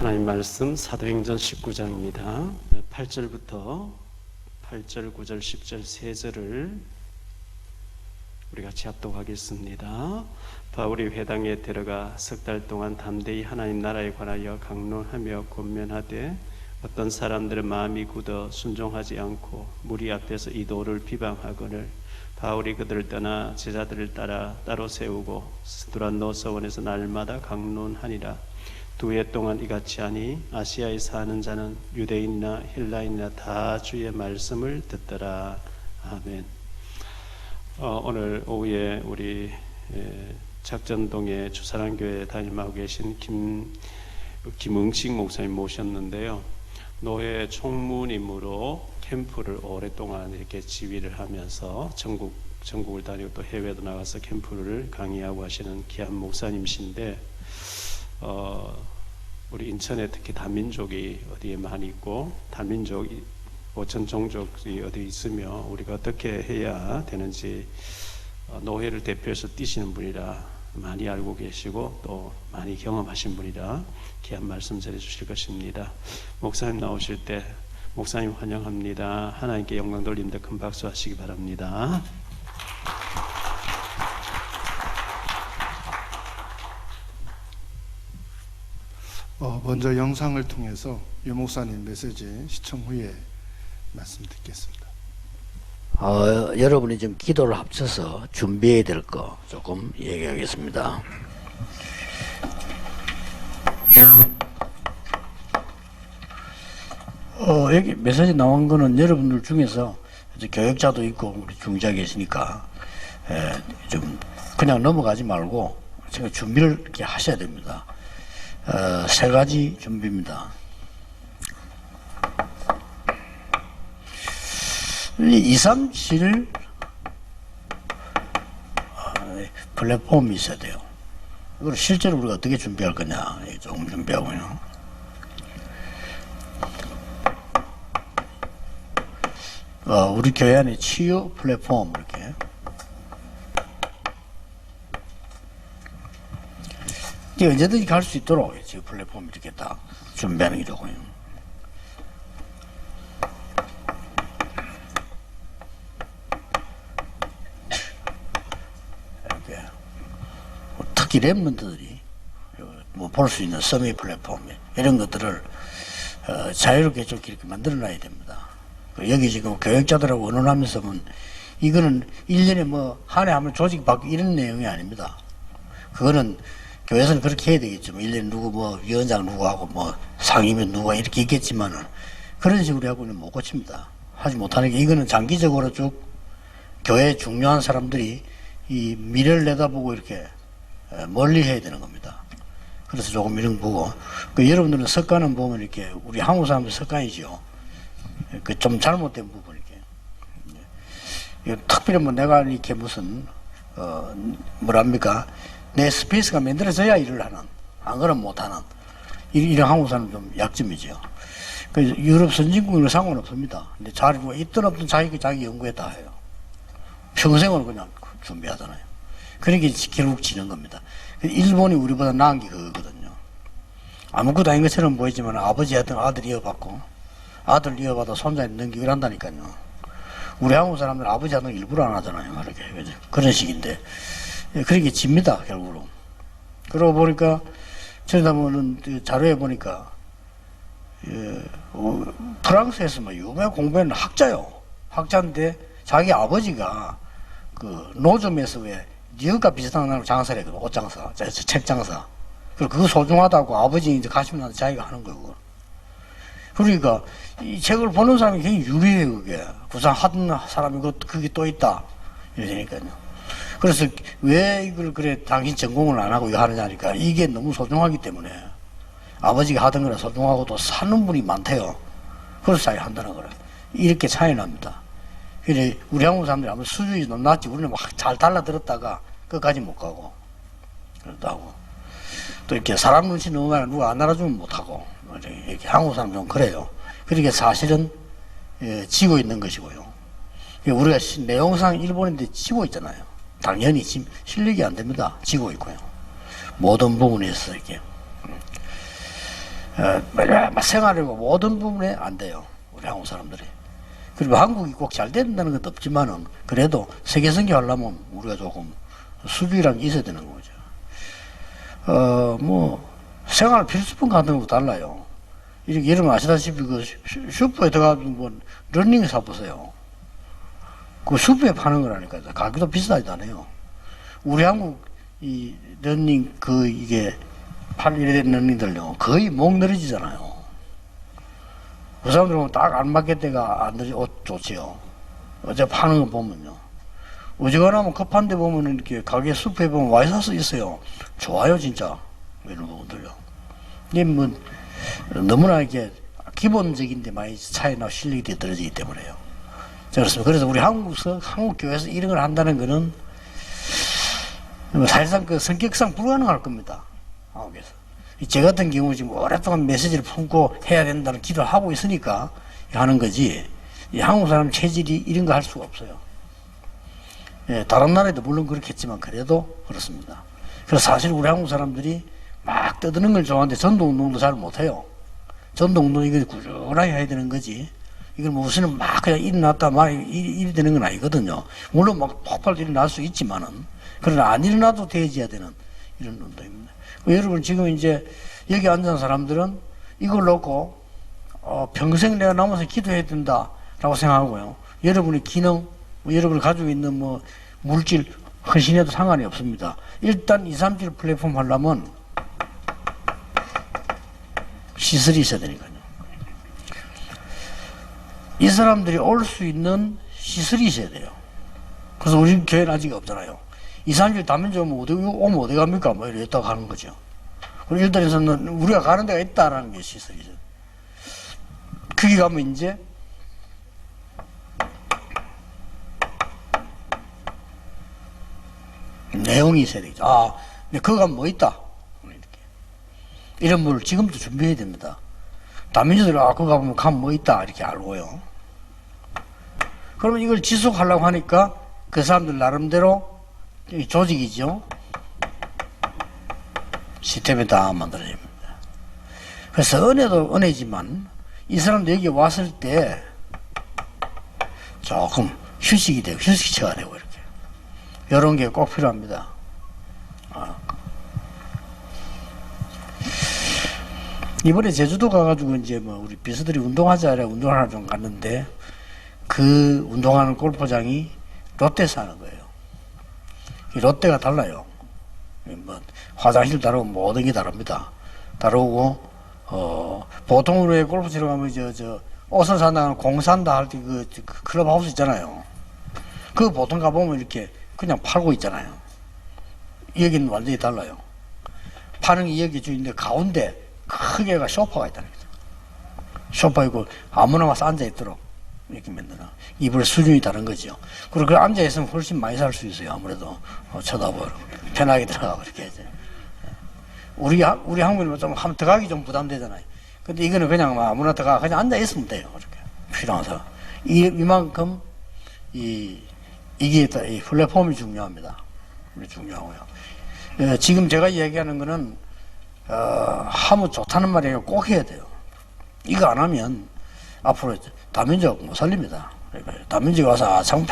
하나님 말씀 사도행전 19장입니다. 8절부터 8절, 9절, 10절 세 절을 우리 같이 합독하겠습니다. 바울이 회당에 들어가 석 달 동안 담대히 하나님 나라에 관하여 강론하며 권면하되 어떤 사람들은 마음이 굳어 순종하지 않고 무리 앞에서 이 도를 비방하거늘 바울이 그들을 떠나 제자들을 따라 따로 세우고 스두란노 서원에서 날마다 강론하니라. 2해 동안 이같이 하니 아시아에 사는 자는 유대인이나 헬라인이나 다 주의 말씀을 듣더라. 아멘. 오늘 오후에 우리 작전동에 주사랑교회 담임하고 계신 김응식 목사님 모셨는데요. 노예 총무님으로 캠프를 오랫동안 이렇게 지휘를 하면서 전국을 다니고 또 해외도 나가서 캠프를 강의하고 하시는 귀한 목사님이신데 우리 인천에 특히 다민족이 어디에 많이 있고 다민족이 전 종족이 어디 있으며 우리가 어떻게 해야 되는지 노예를 대표해서 뛰시는 분이라 많이 알고 계시고 또 많이 경험하신 분이라 귀한 말씀 전해 주실 것입니다. 목사님 나오실 때 목사님 환영합니다. 하나님께 영광 돌리는데 큰 박수 하시기 바랍니다. 먼저 영상을 통해서 유 목사님 메시지 시청 후에 말씀 듣겠습니다. 여러분이 좀 기도를 합쳐서 준비해야 될 거 조금 얘기하겠습니다. 여기 메시지 나온 거는 여러분들 중에서 이제 교역자도 있고 우리 중자 계시니까 좀 그냥 넘어가지 말고 제가 준비를 이렇게 하셔야 됩니다. 3가지 준비입니다. 2, 3, 7 플랫폼이 있어야 돼요. 이걸 실제로 우리가 어떻게 준비할 거냐 조금 준비하고요. 우리 교회 안에 치유 플랫폼 이렇게 언제든지 갈 수 있도록 지금 플랫폼 이렇게 딱 준비하는 게 좋고요. 이렇게 특히 랩런트들이 볼 수 있는 서미 플랫폼 이런 것들을 자유롭게 좀 이렇게 만들어놔야 됩니다. 여기 지금 교역자들하고 의논하면서 이거는 1년에 한 해 하면 조직 바뀌고 이런 내용이 아닙니다. 그거는 교회에서는 그렇게 해야 되겠죠. 1년에 누구 위원장 누구하고 상임위원 누가 이렇게 있겠지만은 그런 식으로 하고는 못 고칩니다. 하지 못하는 게 이거는 장기적으로 쭉 교회 중요한 사람들이 이 미래를 내다보고 이렇게 멀리 해야 되는 겁니다. 그래서 조금 이런 거 보고 여러분들은 습관은 보면 이렇게 우리 한국 사람들 습관이죠. 좀 잘못된 부분 이렇게 특별히 내가 이렇게 무슨 뭐랍니까? 내 스페이스가 만들어져야 일을 하는, 안 그러면 못하는 이런 한국 사람 좀 약점이죠. 유럽 선진국이랑 상관없습니다. 근데 자리가 있든 없든 자기 연구에 다 해요. 평생을 그냥 준비하잖아요. 그러니까 결국 지는 겁니다. 일본이 우리보다 나은 게 그거거든요. 아무것도 아닌 것처럼 보이지만 아버지 하던 아들 이어받고 아들 이어받아 손자 넘기기를 한다니까요. 우리 한국 사람들은 아버지 하던 일부러 안 하잖아요. 그렇게 그런 식인데 그렇게 집니다 결국은. 그러고 보니까 저러다 보면 자료에 보니까 프랑스에서 유명 공부하는 학자요. 학자인데 자기 아버지가 그 노점에서 왜 뉴욕과 비슷한 나라로 장사를 했거든. 옷장사, 책 장사. 그거 소중하다고 아버지 이제 가시면 나서 자기가 하는 거고. 그러니까 이 책을 보는 사람이 굉장히 유리해요. 그게 구상하던 사람이 그게 또 있다 이러니까요. 그래서 왜 이걸 그래 당신 전공을 안 하고 이거 하느냐니까 이게 너무 소중하기 때문에 아버지가 하던 거나 소중하고 또 사는 분이 많대요. 그래서 자기가 한다는 거라. 이렇게 차이 납니다. 그래 우리 한국 사람들이 아무래도 수준이 너무 낮지. 우리는 막 잘 달라들었다가 끝까지 못 가고 그렇다고 또 이렇게 사람 눈치 너무 많이 누가 안 알아주면 못하고 이렇게 한국 사람 좀 그래요. 그러니까 사실은 지고 있는 것이고요. 우리가 내용상 일본인데 지고 있잖아요. 당연히 지금 실력이 안 됩니다. 지고 있고요. 모든 부분에서 이렇게 생활이고 모든 부분에 안 돼요. 우리 한국 사람들이. 그리고 한국이 꼭 잘 된다는 것도 없지만은 그래도 세계 선교하려면 우리가 조금 수비라는 게 있어야 되는 거죠. 뭐 생활 필수품 같은 것도 달라요. 이렇게 여러분 아시다시피 그 슈퍼에 들어가서 뭐 러닝 사보세요. 그 슈퍼에 파는 거라니까 가격도 비싸지않아요. 우리 한국 이 러닝 그 이게 이래 된 러닝들요 거의 목 늘어지잖아요. 그 사람들은 딱 안 맞게 때가 안 늘어 옷 좋지요. 어제 파는 거 보면요. 어지간하면 급한 데 보면 이렇게 가게 슈퍼에 보면 와이셔츠 있어요. 좋아요 진짜 이런 부분들요. 이게 뭐 너무나 이게 기본적인데 많이 차이나 실력이 떨어지기 때문에요. 그렇습니다. 그래서 우리 한국 교회에서 이런 걸 한다는 거는 사실상 그 성격상 불가능할 겁니다. 한국에서. 제 같은 경우 지금 오랫동안 메시지를 품고 해야 된다는 기도를 하고 있으니까 하는 거지, 이 한국 사람 체질이 이런 거 할 수가 없어요. 예, 다른 나라에도 물론 그렇겠지만 그래도 그렇습니다. 그래서 사실 우리 한국 사람들이 막 떠드는 걸 좋아하는데 전도운동도 잘 못해요. 전도운동 이거 꾸준하게 해야 되는 거지, 이걸 무슨 막 그냥 일어났다 막 일이 되는 건 아니거든요. 물론 막 폭발 일어날 수 있지만은, 그러나 안 일어나도 되어야 되는 이런 운동입니다. 여러분 지금 이제 여기 앉은 사람들은 이걸 놓고 평생 내가 남아서 기도해야 된다라고 생각하고요. 여러분의 기능, 여러분이 가지고 있는 뭐 물질 헌신해도 상관이 없습니다. 일단 237 플랫폼 하려면 시설이 있어야 되니까요. 이 사람들이 올 수 있는 시설이 있어야 돼요. 그래서 우리 교회는 아직 없잖아요. 237 다면제 오면 어디 갑니까? 뭐 이랬다고 하는 거죠. 그리고 일단에서는 우리가 가는 데가 있다라는 게 시설이죠. 거기 가면 이제 내용이 있어야 되죠. 아, 근데 거기 가면 뭐 있다. 이렇게. 이런 걸 지금부터 준비해야 됩니다. 다민주들이 거기 가면 뭐 있다. 이렇게 알고요. 그러면 이걸 지속하려고 하니까 그 사람들 나름대로 조직이죠. 시스템이 다 만들어집니다. 그래서 은혜도 은혜지만 이 사람도 여기 왔을 때 조금 휴식이 되고 휴식처가 되고 이렇게 이런 게 꼭 필요합니다. 이번에 제주도 가가지고 이제 뭐 우리 비서들이 운동하자 이래 운동을 하나 좀 갔는데, 그 운동하는 골프장이 롯데에서 하는 거예요. 이 롯데가 달라요. 뭐 화장실 다르고 모든 게 다릅니다. 다르고 보통으로 골프 치러 가면 저 옷을 산다, 공 산다 할 때 그 클럽하우스 있잖아요. 그 보통 가보면 이렇게 그냥 팔고 있잖아요. 여기는 완전히 달라요. 파는 게 여기 주인데 가운데 크게가 소파가 있다는 거죠. 소파 있고 아무나 와서 앉아 있도록 이렇게 만드나. 이불 수준이 다른 거죠. 그리고 그 앉아 있으면 훨씬 많이 살 수 있어요. 아무래도 쳐다보고 편하게 들어가고 이렇게 해야죠. 우리 한국인은 좀 한번 들어가기 좀 부담되잖아요. 근데 이거는 그냥 아무나 들어가 그냥 앉아 있으면 돼요. 이렇게 필요해서 이만큼 이게 이 플랫폼이 중요합니다. 중요하고요. 지금 제가 이야기하는 거는 하면 좋다는 말이에요. 꼭 해야 돼요. 이거 안 하면 앞으로 다민족 못 살립니다. 그러니까 다민족이 와서 참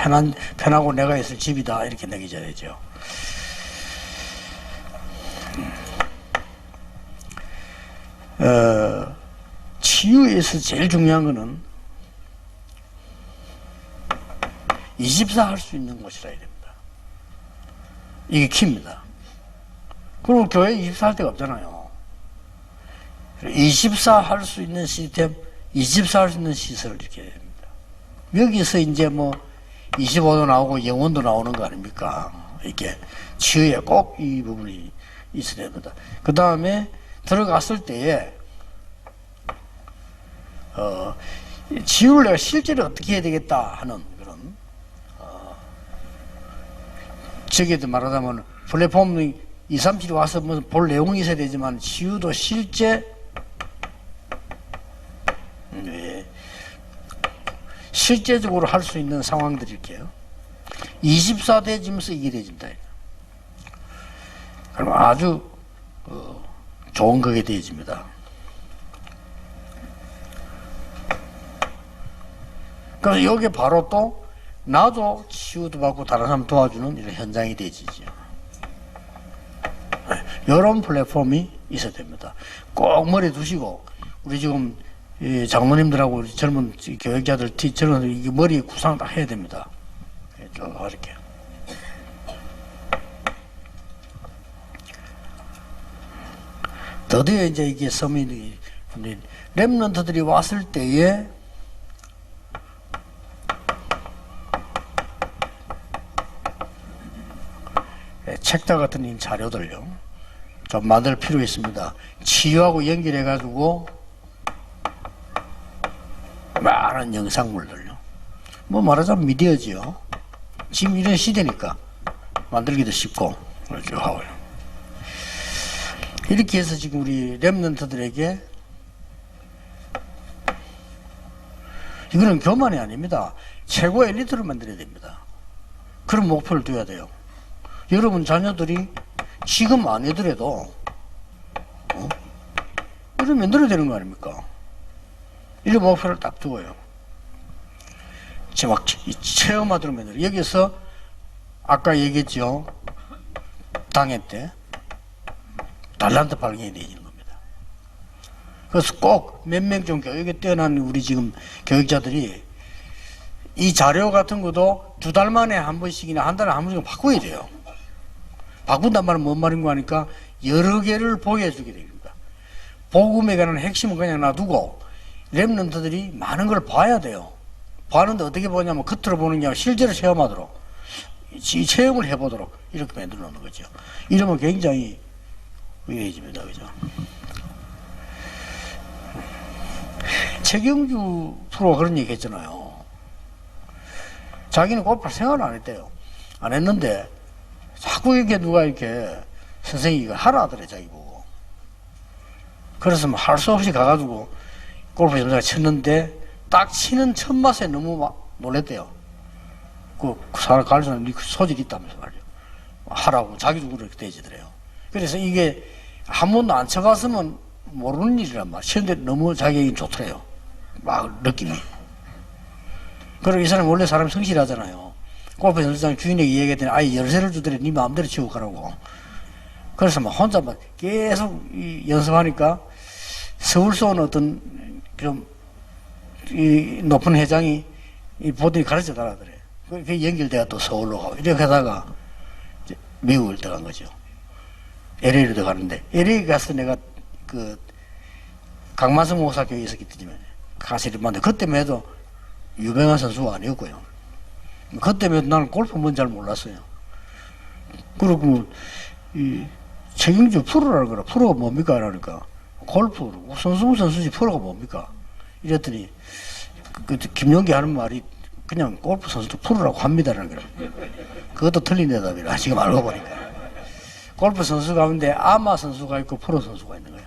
편하고 내가 있을 집이다 이렇게 느껴져야죠. 치유에서 제일 중요한 거는 24 할 수 있는 곳이라 해야 됩니다. 이게 키입니다. 그리고 교회에 24 할 데가 없잖아요. 24 할 수 있는 시스템, 24 할 수 있는 시설 이렇게 해야 됩니다. 여기서 이제 뭐 25도 나오고 영혼도 나오는 거 아닙니까? 이렇게 치유에 꼭 이 부분이 있어야 됩니다. 그 다음에 들어갔을 때에 치유를 내가 실제로 어떻게 해야 되겠다 하는 그런 저기에도 말하자면 플랫폼이 237이 와서 무슨 볼 내용이 있어야 되지만 치유도 실제 실제적으로 할 수 있는 상황들이 이렇게요. 24 되지면서 이게 되진다. 그럼 아주 좋은 거게 되어집니다. 그래서 여기 바로 또 나도 치유도 받고 다른 사람 도와주는 이런 현장이 되지죠. 이런 플랫폼이 있어야 됩니다. 꼭 머리에 두시고, 우리 지금 이 장로님들하고 우리 젊은 교육자들, 저런 이게 머리 구상 다 해야 됩니다. 쭉 이렇게. 드디어 이제 이게 서민이, 렘넌트들이 왔을 때에 책자 같은 이 자료들요 좀 만들 필요가 있습니다. 치유하고 연결해 가지고 많은 영상물들요, 뭐 말하자면 미디어지요. 지금 이런 시대니까 만들기도 쉽고 그렇죠 하고요. 이렇게 해서 지금 우리 렘넌트들에게, 이거는 교만이 아닙니다. 최고 엘리트를 만들어야 됩니다. 그런 목표를 둬야 돼요. 여러분 자녀들이 지금 안 해더라도 이런 만들어야 되는 거 아닙니까? 이런 목표를 딱 두어요. 막 체험하도록 만들어. 여기서 아까 얘기했죠. 당회 때 달란트 발견이 되는 겁니다. 그래서 꼭 몇 명 좀 교육에 뛰어난 우리 지금 교육자들이 이 자료 같은 것도 2달 만에 한 번씩이나 한 달에 한 번씩 바꿔야 돼요. 바꾼단 말은 뭔 말인가 하니까 여러 개를 보여주게 됩니다. 복음에 관한 핵심은 그냥 놔두고 렘넌트들이 많은 걸 봐야 돼요. 봤는데 어떻게 보냐면 겉으로 보는 게 아니라 실제로 체험하도록, 이 체험을 해보도록 이렇게 만들어 놓는 거죠. 이러면 굉장히 유해집니다. 그죠? 최경주 프로가 그런 얘기 했잖아요. 자기는 골프를 생각을 안 했대요. 안 했는데 자꾸 이렇게 누가 이렇게 선생님이 이거 하라 하더래, 자기 보고. 그래서 뭐 할 수 없이 가가지고 골프 연습을 쳤는데 딱 치는 첫 맛에 너무 막 놀랬대요. 그 사람 가르쳐는 네 소질이 있다면서 말이요. 하라고 자기도 그렇게 되지더래요. 그래서 이게 한 번도 안 쳐봤으면 모르는 일이란 말이야. 치는데 너무 자기에게 좋더래요. 막 느낌이. 그리고 이 사람 원래 사람이 성실하잖아요. 골프 연습장 주인에게 얘기했더니 아예 열쇠를 주더래. 네 마음대로 치고 가라고. 그래서 막 혼자 막 계속 연습하니까 서울서 온 어떤 좀 이 높은 회장이 이 보더니 가르쳐 달라더래. 그게 연결돼가 또 서울로 가고 이렇게 하다가 이제 미국을 들어간 거죠. LA로 들어가는데 LA 가서 내가 그 강만성 목사 교회에 있었기 때문에 가서 만데 그때만 해도 유명한 선수가 아니었고요. 그때만 해도 나는 골프 뭔지 잘 몰랐어요. 그리고 이 최경주 프로라는 거라. 프로가 뭡니까? 그러니까 골프 선수지 프로가 뭡니까? 이랬더니 그 김용기 하는 말이 그냥 골프 선수도 프로라고 합니다라는 거라. 그것도 틀린 대답이라 지금 알고 보니까. 골프 선수 가운데 아마 선수가 있고 프로 선수가 있는 거야.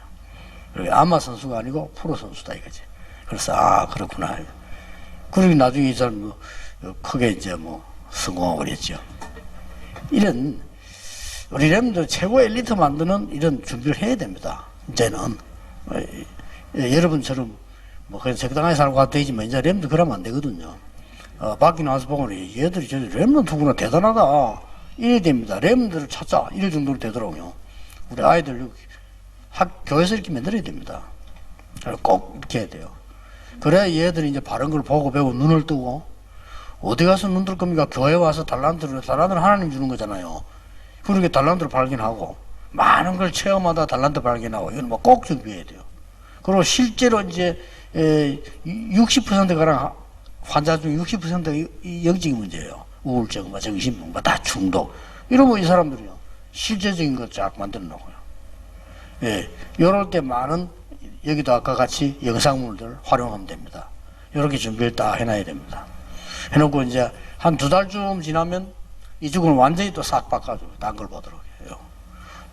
그리고 아마 선수가 아니고 프로 선수다 이거지. 그래서 아 그렇구나. 그리고 나중에 이 사람 뭐 크게 이제 뭐 성공하고 그랬죠. 이런 우리 렘들 최고 엘리트 만드는 이런 준비를 해야 됩니다. 이제는 여러분처럼 뭐 그냥 적당하게 살고 가도 되지만 이제 렘들 그러면 안 되거든요. 밖에 나와서 보면 얘들이 저 렘들 누구나 대단하다 이래야 됩니다. 렘들을 찾자 이럴 정도로 되더라고요. 우리 아이들 교회에서 이렇게 만들어야 됩니다. 꼭 이렇게 해야 돼요. 그래야 얘들이 이제 바른 걸 보고 배우고 눈을 뜨고 어디 가서 눈 뜰 겁니까? 교회 와서 달란트를 하나님 주는 거잖아요. 그러니까 달란트를 발견하고 많은 걸 체험하다 달란트 발견하고 이건 뭐 꼭 준비해야 돼요. 그리고 실제로 이제 60%가량 환자 중 60%가 영적인 문제예요. 우울증, 뭐 정신병, 뭐 다 중독. 이러면 이 사람들이요 실제적인 거 쫙 만들어 놓고요. 예, 이럴 때 많은 여기도 아까 같이 영상물들 활용하면 됩니다. 이렇게 준비를 딱 해놔야 됩니다. 해놓고 이제 한 2달쯤 지나면 이쪽은 완전히 또 싹 바꿔주고 딴 걸 보도록 해요.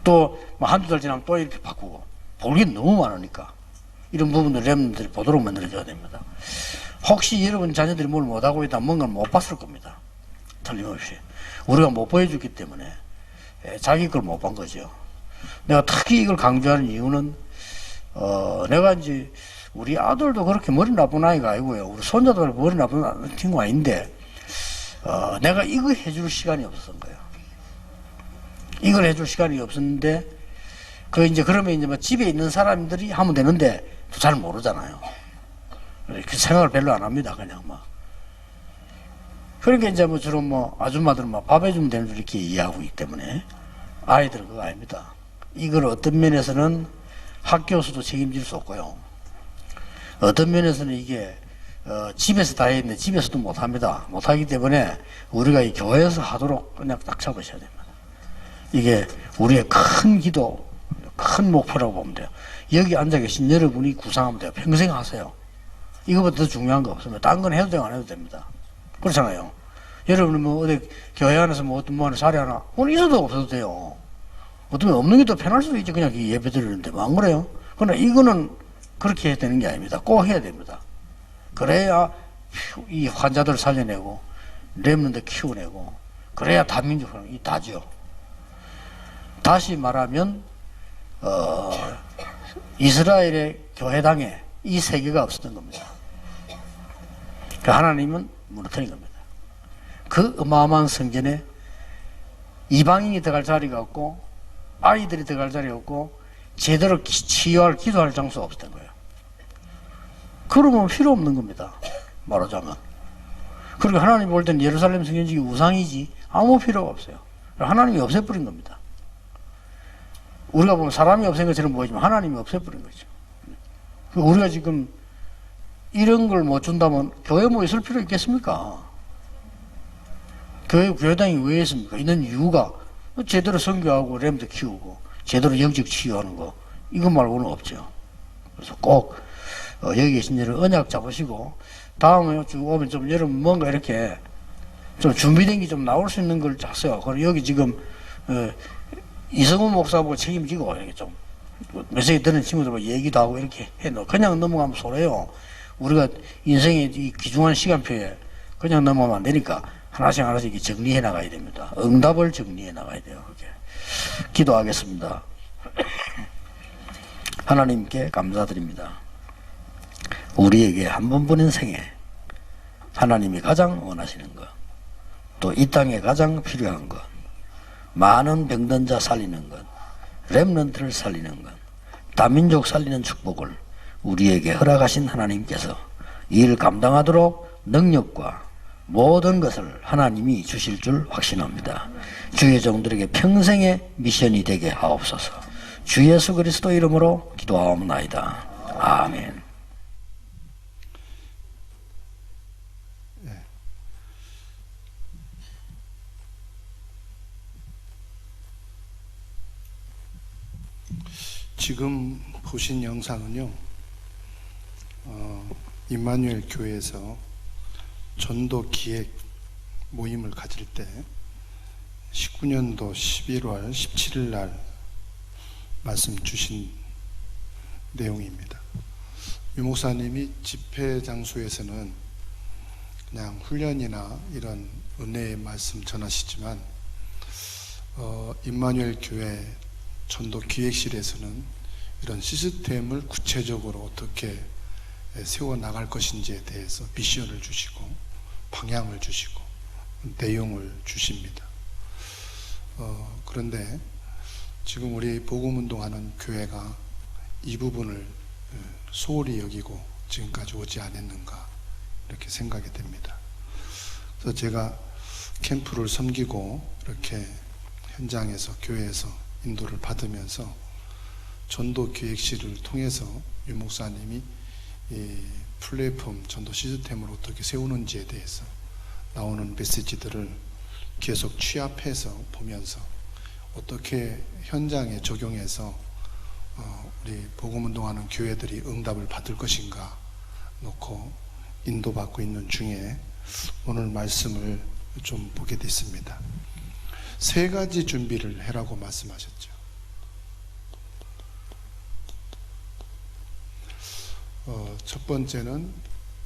또 뭐 한두 달 지나면 또 이렇게 바꾸고 볼 게 너무 많으니까 이런 부분들 렘들이 보도록 만들어줘야 됩니다. 혹시 여러분 자녀들이 뭘 못하고 있다 뭔가를 못 봤을 겁니다. 틀림없이 우리가 못 보여줬기 때문에 자기 걸 못 본 거죠. 내가 특히 이걸 강조하는 이유는 내가 이제 우리 아들도 그렇게 머리 나쁜 아이가 아니고요. 우리 손자도 머리 나쁜 친구 아닌데, 내가 이거 해줄 시간이 없었던 거예요. 이걸 해줄 시간이 없었는데, 그러면 이제 뭐 집에 있는 사람들이 하면 되는데, 잘 모르잖아요. 그 생각을 별로 안 합니다. 그냥 막. 그러니까 이제 뭐 주로 뭐 아줌마들은 막 밥 해주면 되는 줄 이렇게 이해하고 있기 때문에, 아이들은 그거 아닙니다. 이걸 어떤 면에서는 학교에서도 책임질 수 없고요. 어떤 면에서는 이게 집에서 다 했는데 집에서도 못합니다. 못하기 때문에 우리가 이 교회에서 하도록 그냥 딱 잡으셔야 됩니다. 이게 우리의 큰 기도, 큰 목표라고 보면 돼요. 여기 앉아 계신 여러분이 구상하면 돼요. 평생 하세요. 이거보다 더 중요한 거 없습니다. 딴 건 해도 되고 안 해도 됩니다. 그렇잖아요. 여러분은 뭐 어디 교회 안에서 뭐 어떤 뭐 하나 자리 하나 오늘 있어도 없어도 돼요. 어쩌면 없는 게 더 편할 수도 있죠. 그냥 예배 드리는데 뭐 안 그래요? 그러나 이거는 그렇게 해야 되는 게 아닙니다. 꼭 해야 됩니다. 그래야 이 환자들 살려내고 렘넌트 키워내고 그래야 다민족이 다죠. 다시 말하면 이스라엘의 교회당에 이 세계가 없었던 겁니다. 그 하나님은 무너뜨린 겁니다. 그 어마어마한 성전에 이방인이 들어갈 자리가 없고 아이들이 들어갈 자리가 없고 제대로 치유할 기도할 장소가 없었던 거예요. 그러면 필요 없는 겁니다. 말하자면. 그리고 하나님 볼 때는 예루살렘 성전이 우상이지 아무 필요가 없어요. 하나님이 없애버린 겁니다. 우리가 보면 사람이 없앤 것처럼 보이지만 하나님이 없애버린 거죠. 우리가 지금 이런 걸 못 준다면 교회 뭐 있을 필요 있겠습니까? 교회당이 왜 있습니까? 있는 이유가 제대로 선교하고 렘도 키우고 제대로 영적 치유하는 거 이거 말고는 없죠. 그래서 꼭 여기 계신 여러분 언약 잡으시고 다음에 쭉 오면 좀 여러분 뭔가 이렇게 좀 준비된 게 좀 나올 수 있는 걸 짰어요. 그리고 여기 지금 이성훈 목사하고 책임지고 이렇게 좀 메시지 듣는 친구들하고 얘기도 하고 이렇게 해놓고 그냥 넘어가면 소래요. 우리가 인생의 이 귀중한 시간표에 그냥 넘어가면 안 되니까 하나씩 하나씩 정리해 나가야 됩니다. 응답을 정리해 나가야 돼요. 그렇게 기도하겠습니다. 하나님께 감사드립니다. 우리에게 한 번뿐인 생에 하나님이 가장 원하시는 것, 또 이 땅에 가장 필요한 것, 많은 병든 자 살리는 것, 렘넌트를 살리는 것, 다민족 살리는 축복을 우리에게 허락하신 하나님께서 이 일 감당하도록 능력과 모든 것을 하나님이 주실 줄 확신합니다. 주의 종들에게 평생의 미션이 되게 하옵소서. 주 예수 그리스도 이름으로 기도하옵나이다. 아멘. 지금 보신 영상은요, 임마누엘 교회에서 전도 기획 모임을 가질 때 19년도 11월 17일 날 말씀 주신 내용입니다. 유 목사님이 집회 장소에서는 그냥 훈련이나 이런 은혜의 말씀 전하시지만 임마누엘 교회 전도 기획실에서는 이런 시스템을 구체적으로 어떻게 세워 나갈 것인지에 대해서 미션을 주시고 방향을 주시고 내용을 주십니다. 그런데 지금 우리 복음운동하는 교회가 이 부분을 소홀히 여기고 지금까지 오지 않았는가 이렇게 생각이 됩니다. 그래서 제가 캠프를 섬기고 이렇게 현장에서 교회에서 인도를 받으면서 전도 기획실을 통해서 유 목사님이 이 플랫폼 전도 시스템을 어떻게 세우는지에 대해서 나오는 메시지들을 계속 취합해서 보면서 어떻게 현장에 적용해서 우리 복음운동하는 교회들이 응답을 받을 것인가 놓고 인도받고 있는 중에 오늘 말씀을 좀 보게 됐습니다. 세 가지 준비를 해라고 말씀하셨죠. 첫 번째는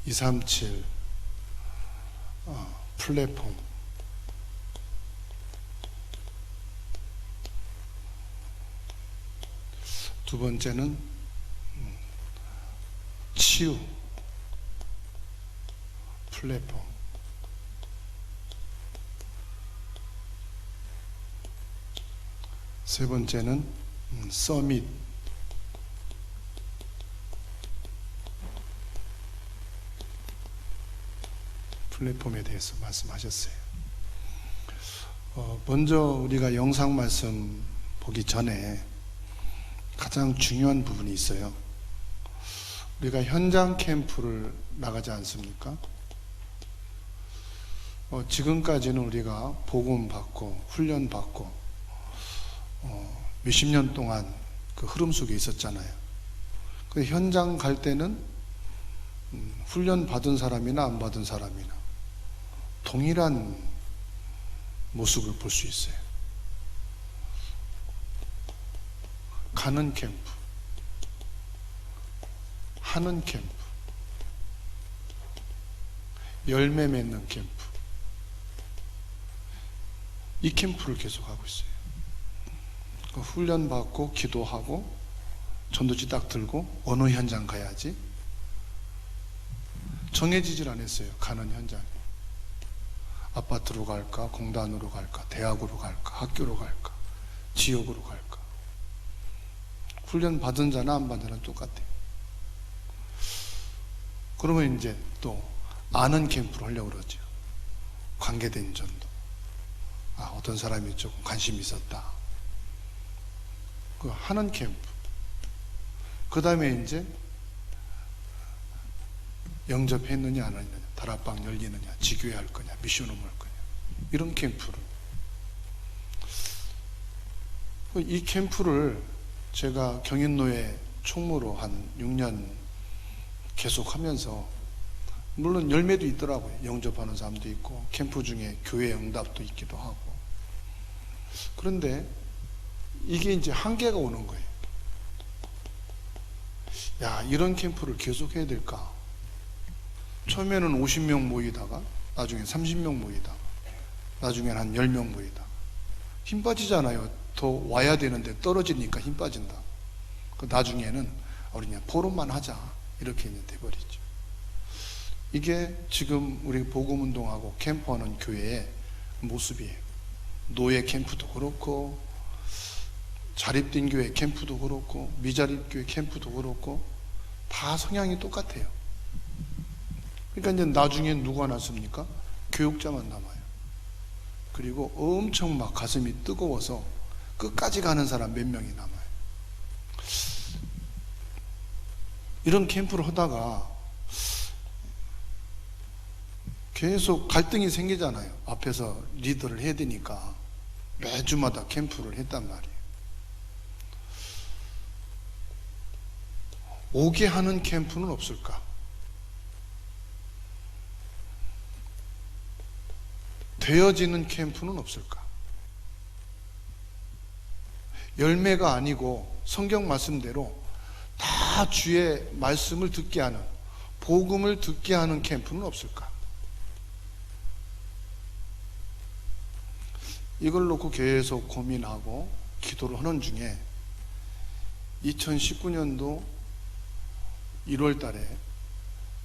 237 플랫폼, 두 번째는 치유 플랫폼. 세 번째는 서밋 플랫폼에 대해서 말씀하셨어요. 먼저 우리가 영상 말씀 보기 전에 가장 중요한 부분이 있어요. 우리가 현장 캠프를 나가지 않습니까? 지금까지는 우리가 복음 받고 훈련 받고 몇십 년 동안 그 흐름 속에 있었잖아요. 근데 현장 갈 때는 훈련 받은 사람이나 안 받은 사람이나 동일한 모습을 볼 수 있어요. 가는 캠프, 하는 캠프, 열매 맺는 캠프, 이 캠프를 계속하고 있어요. 훈련 받고 기도하고 전도지 딱 들고 어느 현장 가야지 정해지질 않았어요. 가는 현장, 아파트로 갈까, 공단으로 갈까, 대학으로 갈까, 학교로 갈까, 지역으로 갈까. 훈련 받은 자나 안 받은 자는 똑같아요. 그러면 이제 또 아는 캠프를 하려고 그러죠. 관계된 전도. 어떤 사람이 조금 관심이 있었다. 그 하는 캠프. 그 다음에 이제 영접했느냐 안 했느냐, 다락방 열리느냐, 지교회 할 거냐, 미션홈 할 거냐, 이런 캠프를. 이 캠프를 제가 경인노예 총무로 한 6년 계속 하면서, 물론 열매도 있더라고요. 영접하는 사람도 있고 캠프 중에 교회 응답도 있기도 하고. 그런데 이게 이제 한계가 오는 거예요. 야, 이런 캠프를 계속 해야 될까? 처음에는 50명 모이다가 나중에 30명 모이다가 나중에는 한 10명 모이다. 힘 빠지잖아요. 더 와야 되는데 떨어지니까 힘 빠진다. 그 나중에는 우리 그냥 포럼만 하자, 이렇게 이제 돼버리죠. 이게 지금 우리 복음운동하고 캠프하는 교회의 모습이에요. 노예 캠프도 그렇고 자립된 교회 캠프도 그렇고 미자립 교회 캠프도 그렇고 다 성향이 똑같아요. 그러니까 이제 나중에 누가 남습니까? 교육자만 남아요. 그리고 엄청 막 가슴이 뜨거워서 끝까지 가는 사람 몇 명이 남아요. 이런 캠프를 하다가 계속 갈등이 생기잖아요. 앞에서 리더를 해야 되니까 매주마다 캠프를 했단 말이에요. 오게 하는 캠프는 없을까? 되어지는 캠프는 없을까? 열매가 아니고 성경 말씀대로 다 주의 말씀을 듣게 하는, 복음을 듣게 하는 캠프는 없을까? 이걸 놓고 계속 고민하고 기도를 하는 중에 2019년도 1월 달에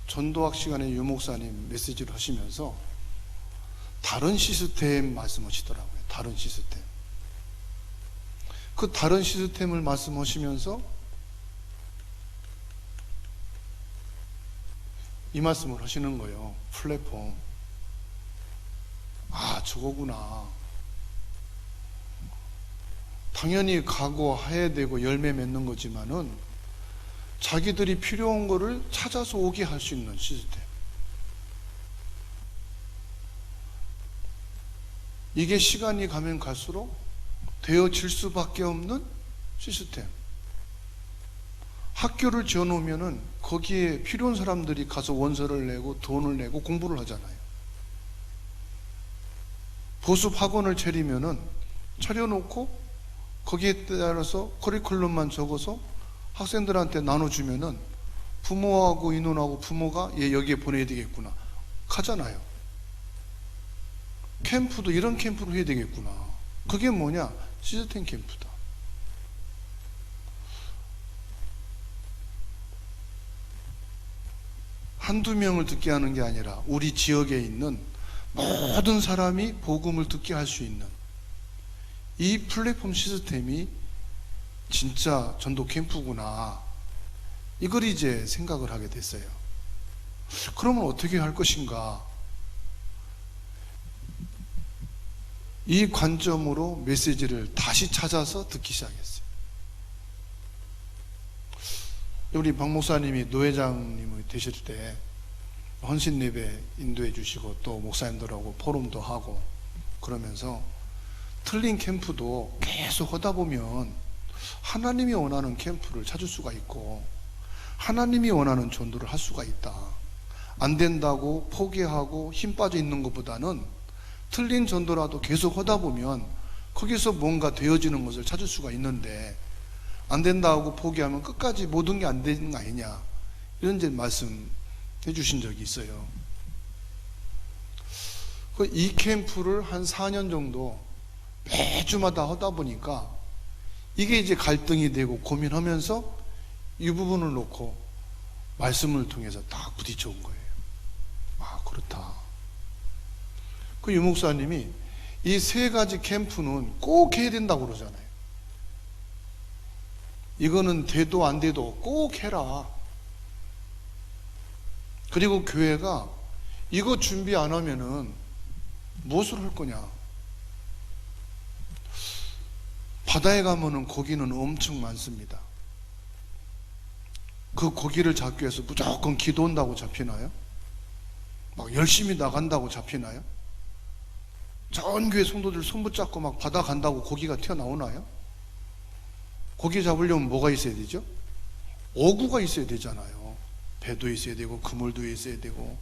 전도학 시간에 유 목사님 메시지를 하시면서 다른 시스템 말씀하시더라고요. 다른 시스템. 그 다른 시스템을 말씀하시면서 이 말씀을 하시는 거예요. 플랫폼. 저거구나. 당연히 각오해야 되고 열매 맺는 거지만은 자기들이 필요한 거를 찾아서 오게 할 수 있는 시스템. 이게 시간이 가면 갈수록 되어질 수밖에 없는 시스템. 학교를 지어놓으면은 거기에 필요한 사람들이 가서 원서를 내고 돈을 내고 공부를 하잖아요. 보습 학원을 차려놓고 거기에 따라서 커리큘럼만 적어서 학생들한테 나눠주면은 부모하고 인원하고 부모가 얘 여기에 보내야 되겠구나 하잖아요. 캠프도 이런 캠프를 해야 되겠구나. 그게 뭐냐? 시스템 캠프다. 한두 명을 듣게 하는 게 아니라 우리 지역에 있는 모든 사람이 복음을 듣게 할 수 있는 이 플랫폼 시스템이 진짜 전도 캠프구나, 이걸 이제 생각을 하게 됐어요. 그러면 어떻게 할 것인가? 이 관점으로 메시지를 다시 찾아서 듣기 시작했어요. 우리 박 목사님이 노회장님이 되실 때 헌신 예배 인도해 주시고 또 목사님들하고 포럼도 하고 그러면서 틀린 캠프도 계속 하다 보면 하나님이 원하는 캠프를 찾을 수가 있고 하나님이 원하는 전도를 할 수가 있다. 안 된다고 포기하고 힘 빠져 있는 것보다는 틀린 전도라도 계속 하다 보면 거기서 뭔가 되어지는 것을 찾을 수가 있는데, 안 된다고 포기하면 끝까지 모든 게 안 되는 거 아니냐, 이런 이제 말씀해 주신 적이 있어요. 이 캠프를 한 4년 정도 매주마다 하다 보니까 이게 이제 갈등이 되고 고민하면서 이 부분을 놓고 말씀을 통해서 딱 부딪혀 온 거예요. 아, 그렇다. 그 유목사님이 이 3가지 캠프는 꼭 해야 된다고 그러잖아요. 이거는 돼도 안 돼도 꼭 해라. 그리고 교회가 이거 준비 안 하면은 무엇을 할 거냐? 바다에 가면은 고기는 엄청 많습니다. 그 고기를 잡기 위해서 무조건 기도한다고 잡히나요? 막 열심히 나간다고 잡히나요? 전 교회 성도들 손 붙잡고 막 바다 간다고 고기가 튀어나오나요? 고기 잡으려면 뭐가 있어야 되죠? 어구가 있어야 되잖아요. 배도 있어야 되고 그물도 있어야 되고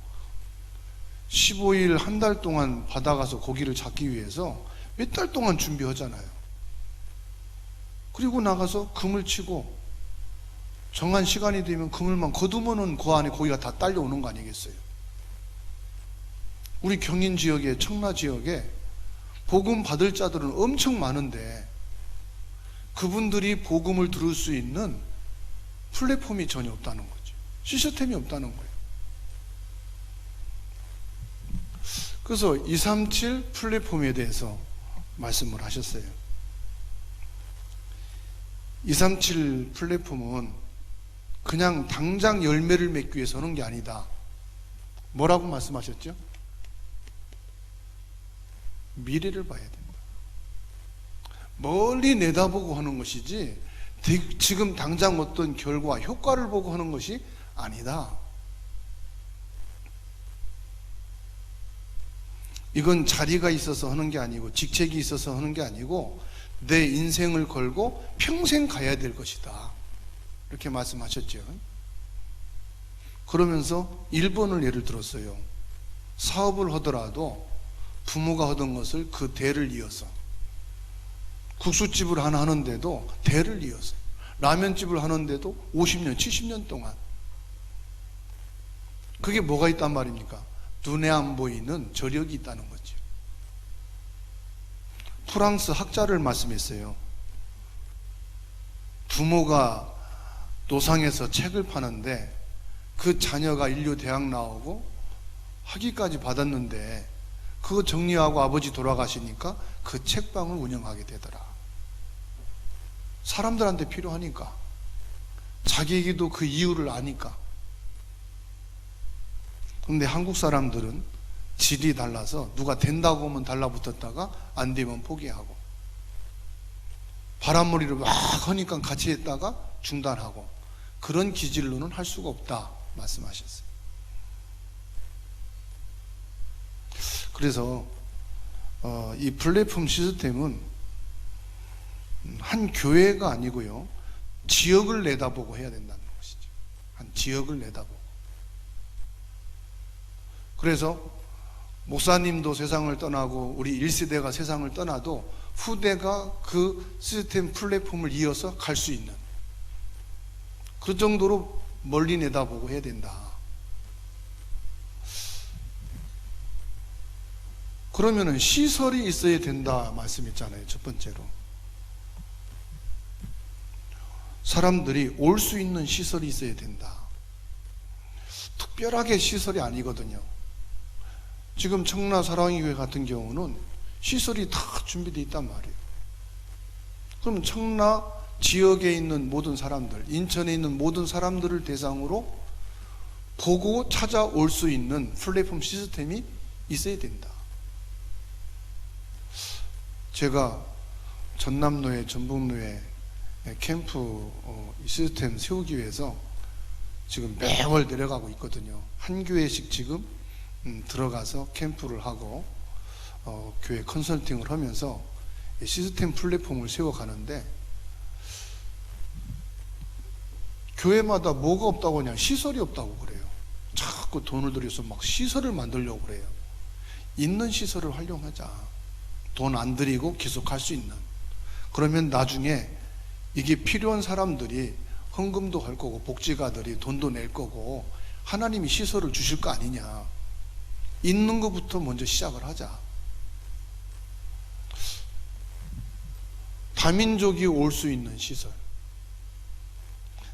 15일 한 달 동안 바다 가서 고기를 잡기 위해서 몇 달 동안 준비하잖아요. 그리고 나가서 그물 치고 정한 시간이 되면 그물만 거두면은 그 안에 고기가 다 딸려오는 거 아니겠어요? 우리 경인 지역에, 청라 지역에 복음 받을 자들은 엄청 많은데 그분들이 복음을 들을 수 있는 플랫폼이 전혀 없다는 거죠. 시스템이 없다는 거예요. 그래서 237 플랫폼에 대해서 말씀을 하셨어요. 237 플랫폼은 그냥 당장 열매를 맺기 위해서 하는 게 아니다. 뭐라고 말씀하셨죠? 미래를 봐야 된다. 멀리 내다보고 하는 것이지 지금 당장 어떤 결과, 효과를 보고 하는 것이 아니다. 이건 자리가 있어서 하는 게 아니고 직책이 있어서 하는 게 아니고 내 인생을 걸고 평생 가야 될 것이다. 이렇게 말씀하셨죠. 그러면서 1번을 예를 들었어요. 사업을 하더라도 부모가 하던 것을 그 대를 이어서, 국수집을 하나 하는데도 대를 이어서, 라면집을 하는데도 50년, 70년 동안. 그게 뭐가 있단 말입니까? 눈에 안 보이는 저력이 있다는 거죠. 프랑스 학자를 말씀했어요. 부모가 노상에서 책을 파는데 그 자녀가 인류 대학 나오고 학위까지 받았는데 그거 정리하고 아버지 돌아가시니까 그 책방을 운영하게 되더라. 사람들한테 필요하니까, 자기에게도 그 이유를 아니까. 근데 한국 사람들은 질이 달라서 누가 된다고 하면 달라붙었다가 안 되면 포기하고, 바람머리를 막 하니까 같이 했다가 중단하고, 그런 기질로는 할 수가 없다 말씀하셨어요. 그래서 이 플랫폼 시스템은 한 교회가 아니고요, 지역을 내다보고 해야 된다는 것이죠. 한 지역을 내다보고. 그래서 목사님도 세상을 떠나고 우리 1세대가 세상을 떠나도 후대가 그 시스템 플랫폼을 이어서 갈 수 있는, 그 정도로 멀리 내다보고 해야 된다. 그러면은 시설이 있어야 된다 말씀했잖아요. 첫 번째로 사람들이 올 수 있는 시설이 있어야 된다. 특별하게 시설이 아니거든요. 지금 청라 사랑의 교회 같은 경우는 시설이 다 준비되어 있단 말이에요. 그럼 청라 지역에 있는 모든 사람들, 인천에 있는 모든 사람들을 대상으로 보고 찾아올 수 있는 플랫폼 시스템이 있어야 된다. 제가 전남로에 전북로에 캠프 시스템 세우기 위해서 지금 매월 내려가고 있거든요. 한 교회씩 지금 들어가서 캠프를 하고 교회 컨설팅을 하면서 시스템 플랫폼을 세워가는데, 교회마다 뭐가 없다고 하냐, 시설이 없다고 그래요. 자꾸 돈을 들여서 막 시설을 만들려고 그래요. 있는 시설을 활용하자. 돈 안 들이고 계속 할 수 있는. 그러면 나중에 이게 필요한 사람들이 헌금도 할 거고 복지가들이 돈도 낼 거고 하나님이 시설을 주실 거 아니냐. 있는 것부터 먼저 시작을 하자. 다민족이 올 수 있는 시설,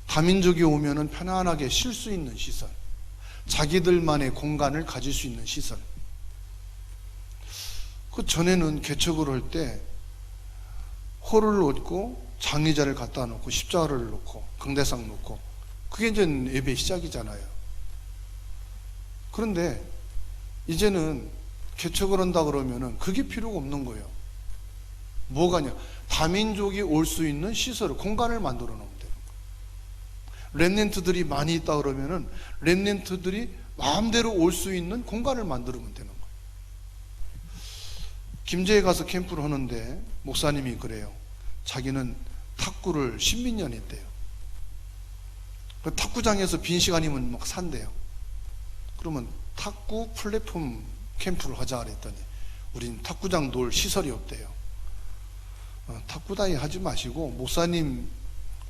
다민족이 오면은 편안하게 쉴 수 있는 시설, 자기들만의 공간을 가질 수 있는 시설. 그 전에는 개척을 할 때 홀을 놓고 장의자를 갖다 놓고 십자가를 놓고 강대상 놓고, 그게 이제 예배 시작이잖아요. 그런데 이제는 개척을 한다 그러면은 그게 필요가 없는 거예요. 뭐가냐, 다민족이 올 수 있는 시설을, 공간을 만들어 놓으면 돼요. 렘넌트들이 많이 있다 그러면은 렘넌트들이 마음대로 올 수 있는 공간을 만들면 되는 거예요. 김제에 가서 캠프를 하는데 목사님이 그래요. 자기는 탁구를 10몇 년 했대요. 그 탁구장에서 빈 시간이면 막 산대요. 그러면 탁구 플랫폼 캠프를 하자 그랬더니 우린 탁구장 놀 시설이 없대요. 탁구 다이 하지 마시고 목사님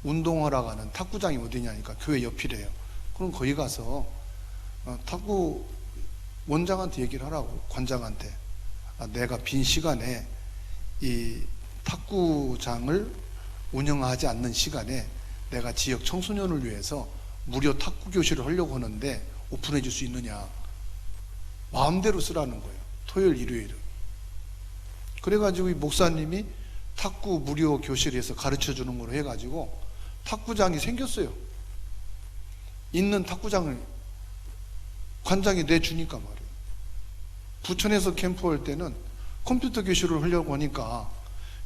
운동하러 가는 탁구장이 어디냐니까 교회 옆이래요. 그럼 거기 가서 탁구 원장한테 얘기를 하라고, 관장한테. 내가 빈 시간에 이 탁구장을 운영하지 않는 시간에 내가 지역 청소년을 위해서 무료 탁구 교실을 하려고 하는데 오픈해 줄 수 있느냐. 마음대로 쓰라는 거예요. 토요일 일요일은. 그래가지고 이 목사님이 탁구 무료 교실에서 가르쳐 주는 걸로 해가지고 탁구장이 생겼어요. 있는 탁구장을 관장이 내주니까 말이에요. 부천에서 캠프할 때는 컴퓨터 교실을 하려고 하니까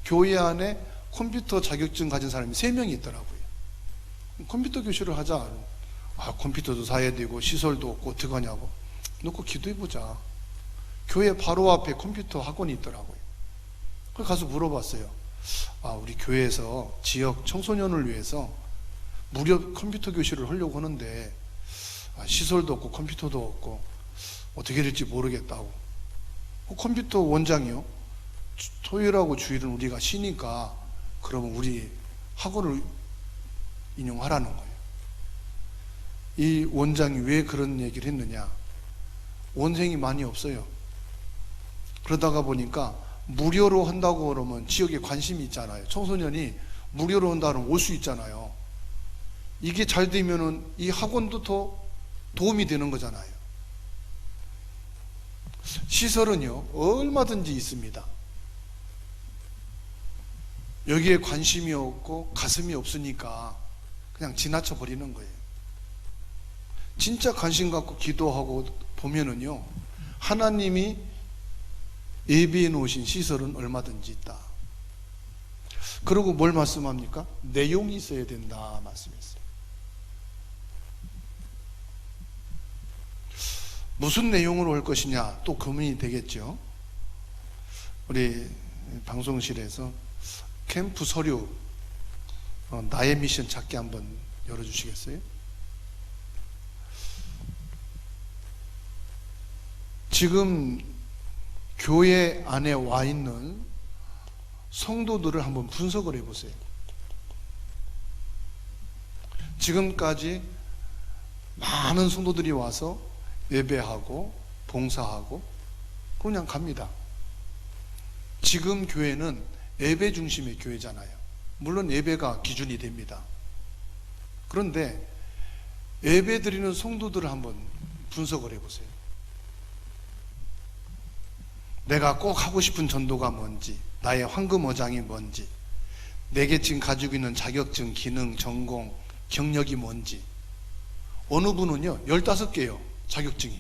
교회 안에 컴퓨터 자격증 가진 사람이 3명이 있더라고요. 컴퓨터 교실을 하자. 컴퓨터도 사야 되고 시설도 없고 어떡하냐고. 놓고 기도해보자. 교회 바로 앞에 컴퓨터 학원이 있더라고요. 그래서 가서 물어봤어요. 우리 교회에서 지역 청소년을 위해서 무료 컴퓨터 교실을 하려고 하는데 시설도 없고 컴퓨터도 없고 어떻게 될지 모르겠다고. 컴퓨터 원장이요, 토요일하고 주일은 우리가 쉬니까 그러면 우리 학원을 인용하라는 거예요. 이 원장이 왜 그런 얘기를 했느냐, 원생이 많이 없어요. 그러다가 보니까 무료로 한다고 그러면 지역에 관심이 있잖아요. 청소년이 무료로 한다면 올 수 있잖아요. 이게 잘 되면은 이 학원도 더 도움이 되는 거잖아요. 시설은요, 얼마든지 있습니다. 여기에 관심이 없고 가슴이 없으니까 그냥 지나쳐 버리는 거예요. 진짜 관심 갖고 기도하고 보면은요, 하나님이 예비해 놓으신 시설은 얼마든지 있다. 그리고 뭘 말씀합니까? 내용이 있어야 된다 말씀했어요. 무슨 내용으로 할 것이냐 또 고민이 되겠죠. 우리 방송실에서 캠프 서류 나의 미션 찾기 한번 열어주시겠어요? 지금 교회 안에 와 있는 성도들을 한번 분석을 해보세요. 지금까지 많은 성도들이 와서 예배하고 봉사하고 그냥 갑니다. 지금 교회는 예배 중심의 교회잖아요. 물론 예배가 기준이 됩니다. 그런데 예배 드리는 성도들을 한번 분석을 해보세요. 내가 꼭 하고 싶은 전도가 뭔지, 나의 황금어장이 뭔지, 내게 지금 가지고 있는 자격증, 기능, 전공, 경력이 뭔지. 어느 분은요 15개요 자격증이,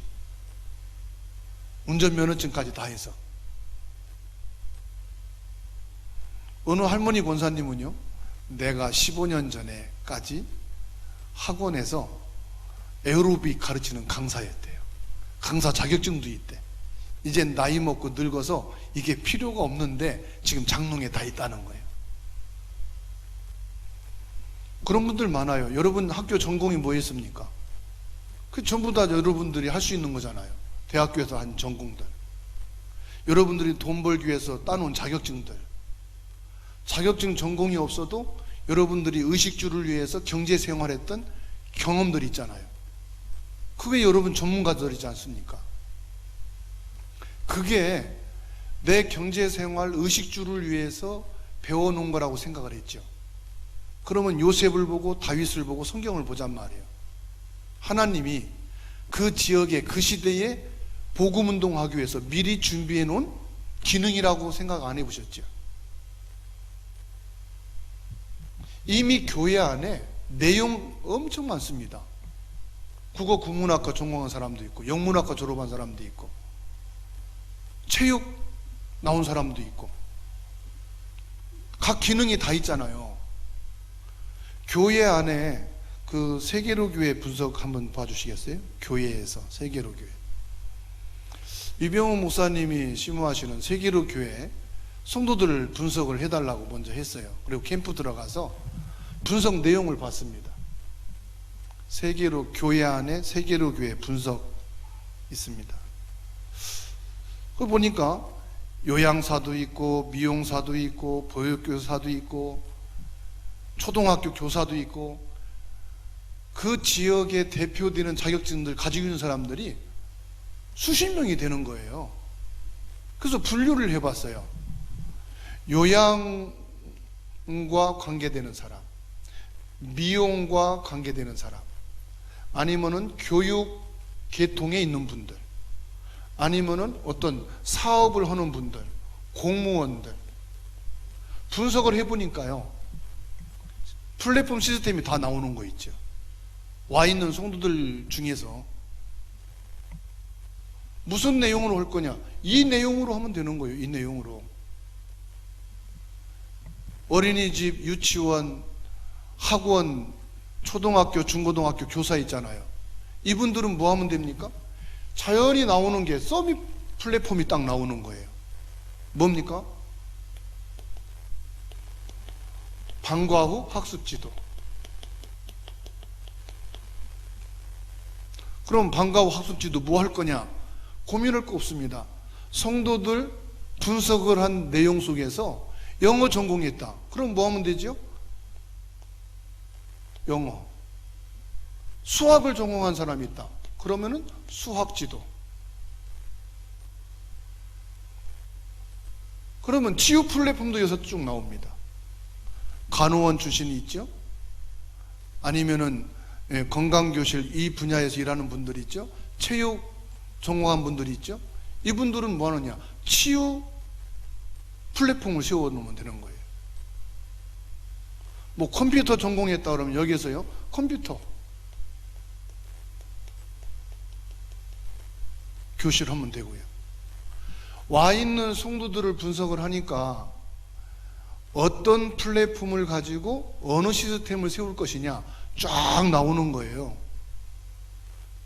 운전면허증까지 다 해서. 어느 할머니 권사님은요, 내가 15년 전에까지 학원에서 에어로빅 가르치는 강사였대요. 강사 자격증도 있대. 이제 나이 먹고 늙어서 이게 필요가 없는데 지금 장롱에 다 있다는 거예요. 그런 분들 많아요. 여러분 학교 전공이 뭐였습니까? 그 전부 다 여러분들이 할 수 있는 거잖아요. 대학교에서 한 전공들, 여러분들이 돈 벌기 위해서 따놓은 자격증들, 자격증 전공이 없어도 여러분들이 의식주를 위해서 경제생활했던 경험들이 있잖아요. 그게 여러분 전문가들이지 않습니까? 그게 내 경제생활 의식주를 위해서 배워놓은 거라고 생각을 했죠. 그러면 요셉을 보고 다윗을 보고 성경을 보잔 말이에요. 하나님이 그 지역에 그 시대에 복음운동하기 위해서 미리 준비해 놓은 기능이라고 생각 안 해보셨죠? 이미 교회 안에 내용 엄청 많습니다. 국어 국문학과 전공한 사람도 있고, 영문학과 졸업한 사람도 있고, 체육 나온 사람도 있고, 각 기능이 다 있잖아요. 교회 안에 그 세계로 교회 분석 한번 봐주시겠어요? 교회에서 세계로 교회. 이병호 목사님이 심호하시는 세계로 교회 성도들 분석을 해달라고 먼저 했어요. 그리고 캠프 들어가서 분석 내용을 봤습니다. 세계로 교회 안에 세계로 교회 분석 있습니다. 그걸 보니까 요양사도 있고, 미용사도 있고, 보육교사도 있고, 초등학교 교사도 있고, 그 지역에 대표되는 자격증들 가지고 있는 사람들이 수십 명이 되는 거예요. 그래서 분류를 해봤어요. 요양과 관계되는 사람, 미용과 관계되는 사람, 아니면은 교육 계통에 있는 분들, 아니면은 어떤 사업을 하는 분들, 공무원들. 분석을 해보니까요, 플랫폼 시스템이 다 나오는 거 있죠. 와 있는 성도들 중에서 무슨 내용으로 할 거냐, 이 내용으로 하면 되는 거예요. 이 내용으로. 어린이집, 유치원, 학원, 초등학교, 중고등학교 교사 있잖아요. 이분들은 뭐 하면 됩니까? 자연히 나오는 게 서밋 플랫폼이 딱 나오는 거예요. 뭡니까? 방과 후 학습 지도. 그럼 방과 후 학습 지도 뭐 할 거냐? 고민할 거 없습니다. 성도들 분석을 한 내용 속에서 영어 전공했다. 그럼 뭐 하면 되죠? 영어. 수학을 전공한 사람이 있다. 그러면은 수학 지도. 그러면 치유 플랫폼도 여기서 쭉 나옵니다. 간호원 출신이 있죠? 아니면은 건강교실 이 분야에서 일하는 분들이 있죠? 체육 전공한 분들이 있죠? 이분들은 뭐 하느냐? 치유 플랫폼을 세워 놓으면 되는 거예요. 뭐 컴퓨터 전공했다 그러면 여기에서요, 컴퓨터 교실 하면 되고요. 와 있는 성도들을 분석을 하니까 어떤 플랫폼을 가지고 어느 시스템을 세울 것이냐 쫙 나오는 거예요.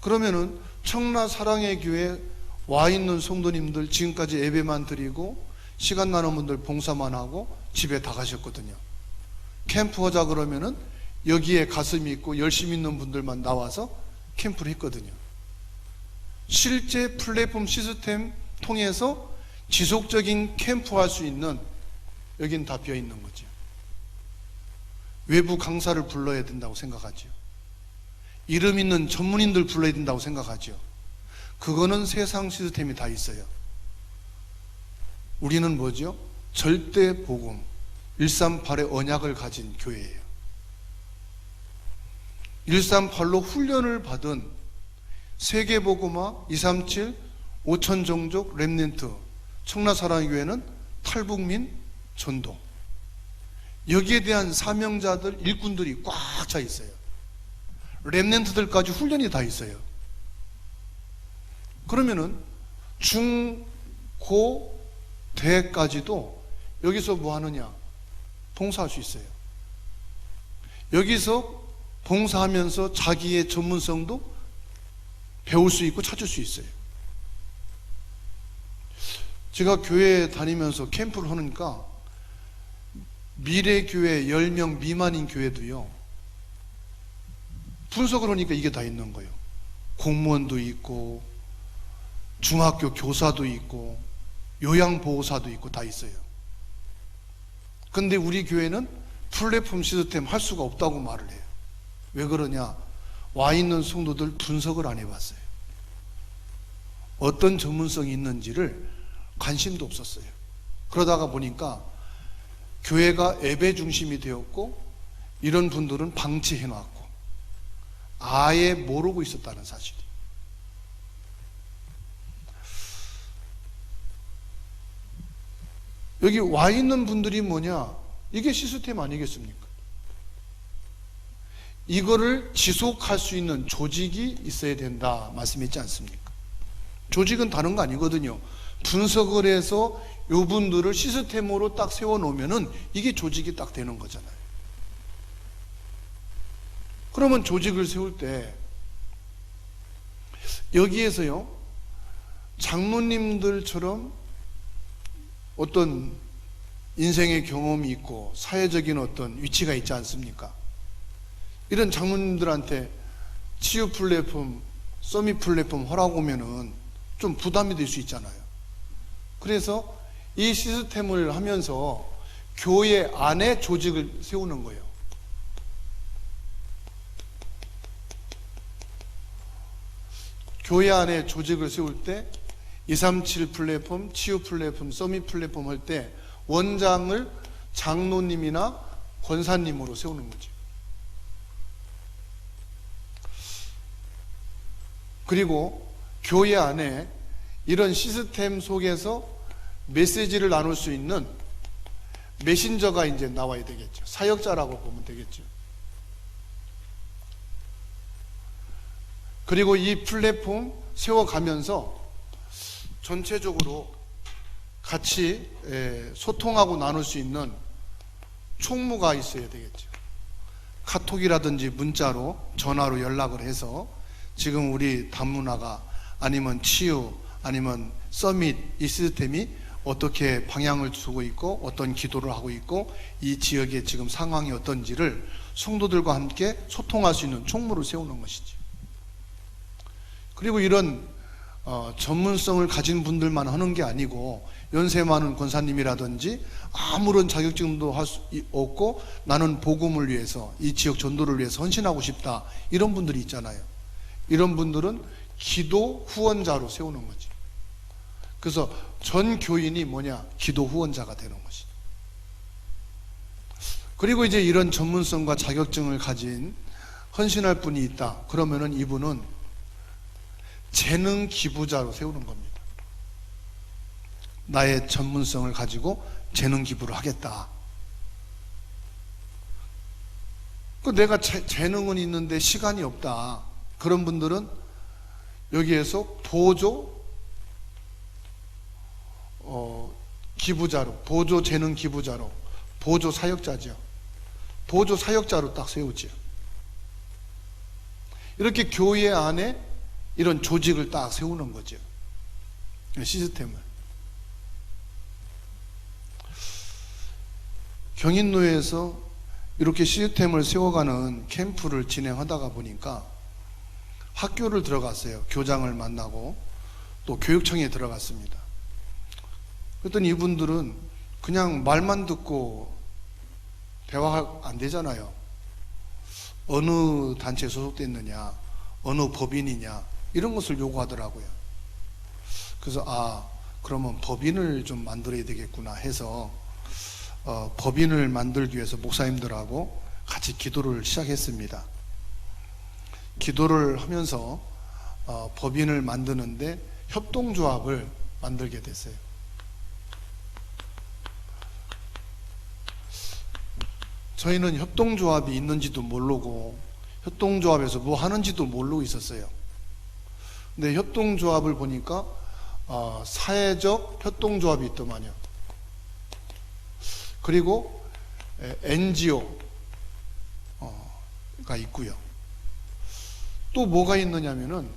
그러면은 청라 사랑의 교회 와 있는 성도님들 지금까지 예배만 드리고 시간 나는 분들 봉사만 하고 집에 다 가셨거든요. 캠프 하자 그러면은 여기에 가슴이 있고 열심히 있는 분들만 나와서 캠프를 했거든요. 실제 플랫폼 시스템 통해서 지속적인 캠프 할 수 있는, 여긴 다 비어 있는 거죠. 외부 강사를 불러야 된다고 생각하죠. 이름 있는 전문인들 불러야 된다고 생각하죠. 그거는 세상 시스템이 다 있어요. 우리는 뭐죠? 절대 복음 138의 언약을 가진 교회예요. 138로 훈련을 받은 세계복음화 237 5천종족 렘넌트 청라사랑교회는 탈북민 전도, 여기에 대한 사명자들 일꾼들이 꽉 차 있어요. 렘넌트들까지 훈련이 다 있어요. 그러면은 중, 고, 대까지도 여기서 뭐 하느냐? 봉사할 수 있어요. 여기서 봉사하면서 자기의 전문성도 배울 수 있고 찾을 수 있어요. 제가 교회 다니면서 캠프를 하니까 미래교회 10명 미만인 교회도요, 분석을 하니까 이게 다 있는 거예요. 공무원도 있고 중학교 교사도 있고 요양보호사도 있고 다 있어요. 근데 우리 교회는 플랫폼 시스템 할 수가 없다고 말을 해요. 왜 그러냐? 와 있는 성도들 분석을 안 해봤어요. 어떤 전문성이 있는지를 관심도 없었어요. 그러다가 보니까 교회가 예배 중심이 되었고 이런 분들은 방치해놨고 아예 모르고 있었다는 사실이. 여기 와 있는 분들이 뭐냐? 이게 시스템 아니겠습니까? 이거를 지속할 수 있는 조직이 있어야 된다 말씀했지 않습니까? 조직은 다른 거 아니거든요. 분석을 해서 요 분들을 시스템으로 딱 세워놓으면은 이게 조직이 딱 되는 거잖아요. 그러면 조직을 세울 때 여기에서요, 장로님들처럼 어떤 인생의 경험이 있고 사회적인 어떤 위치가 있지 않습니까? 이런 장로님들한테 치유 플랫폼, 서밋 플랫폼 허락 오면은 좀 부담이 될 수 있잖아요. 그래서 이 시스템을 하면서 교회 안에 조직을 세우는 거예요. 교회 안에 조직을 세울 때 237 플랫폼, 치유 플랫폼, 서밋 플랫폼 할 때 원장을 장로님이나 권사님으로 세우는 거죠. 그리고 교회 안에 이런 시스템 속에서 메시지를 나눌 수 있는 메신저가 이제 나와야 되겠죠. 사역자라고 보면 되겠죠. 그리고 이 플랫폼 세워가면서 전체적으로 같이 소통하고 나눌 수 있는 총무가 있어야 되겠죠. 카톡이라든지 문자로, 전화로 연락을 해서 지금 우리 단문화가 아니면 치유 아니면 서밋 이 시스템이 어떻게 방향을 두고 있고 어떤 기도를 하고 있고 이 지역의 지금 상황이 어떤지를 성도들과 함께 소통할 수 있는 총무를 세우는 것이죠. 그리고 이런 전문성을 가진 분들만 하는 게 아니고 연세 많은 권사님이라든지 아무런 자격증도 할 수 없고 나는 복음을 위해서 이 지역 전도를 위해서 헌신하고 싶다 이런 분들이 있잖아요. 이런 분들은 기도 후원자로 세우는 거지. 그래서 전 교인이 뭐냐? 기도 후원자가 되는 것이죠. 그리고 이제 이런 전문성과 자격증을 가진 헌신할 분이 있다. 그러면은 이분은 재능 기부자로 세우는 겁니다. 나의 전문성을 가지고 재능 기부를 하겠다. 내가 재능은 있는데 시간이 없다. 그런 분들은 여기에서 보조 기부자로, 보조 재능 기부자로, 보조 사역자죠. 보조 사역자로 딱 세우죠. 이렇게 교회 안에 이런 조직을 딱 세우는 거죠. 시스템을. 경인노예에서 이렇게 시스템을 세워가는 캠프를 진행하다가 보니까 학교를 들어갔어요. 교장을 만나고 또 교육청에 들어갔습니다. 그랬더니 이분들은 그냥 말만 듣고 대화가 안 되잖아요. 어느 단체에 소속됐느냐, 어느 법인이냐 이런 것을 요구하더라고요. 그래서 그러면 법인을 좀 만들어야 되겠구나 해서 법인을 만들기 위해서 목사님들하고 같이 기도를 시작했습니다. 기도를 하면서 법인을 만드는데 협동조합을 만들게 됐어요. 저희는 협동조합이 있는지도 모르고 협동조합에서 뭐 하는지도 모르고 있었어요. 근데 협동조합을 보니까 사회적 협동조합이 있더만요. 그리고 NGO가 있고요. 또 뭐가 있느냐면은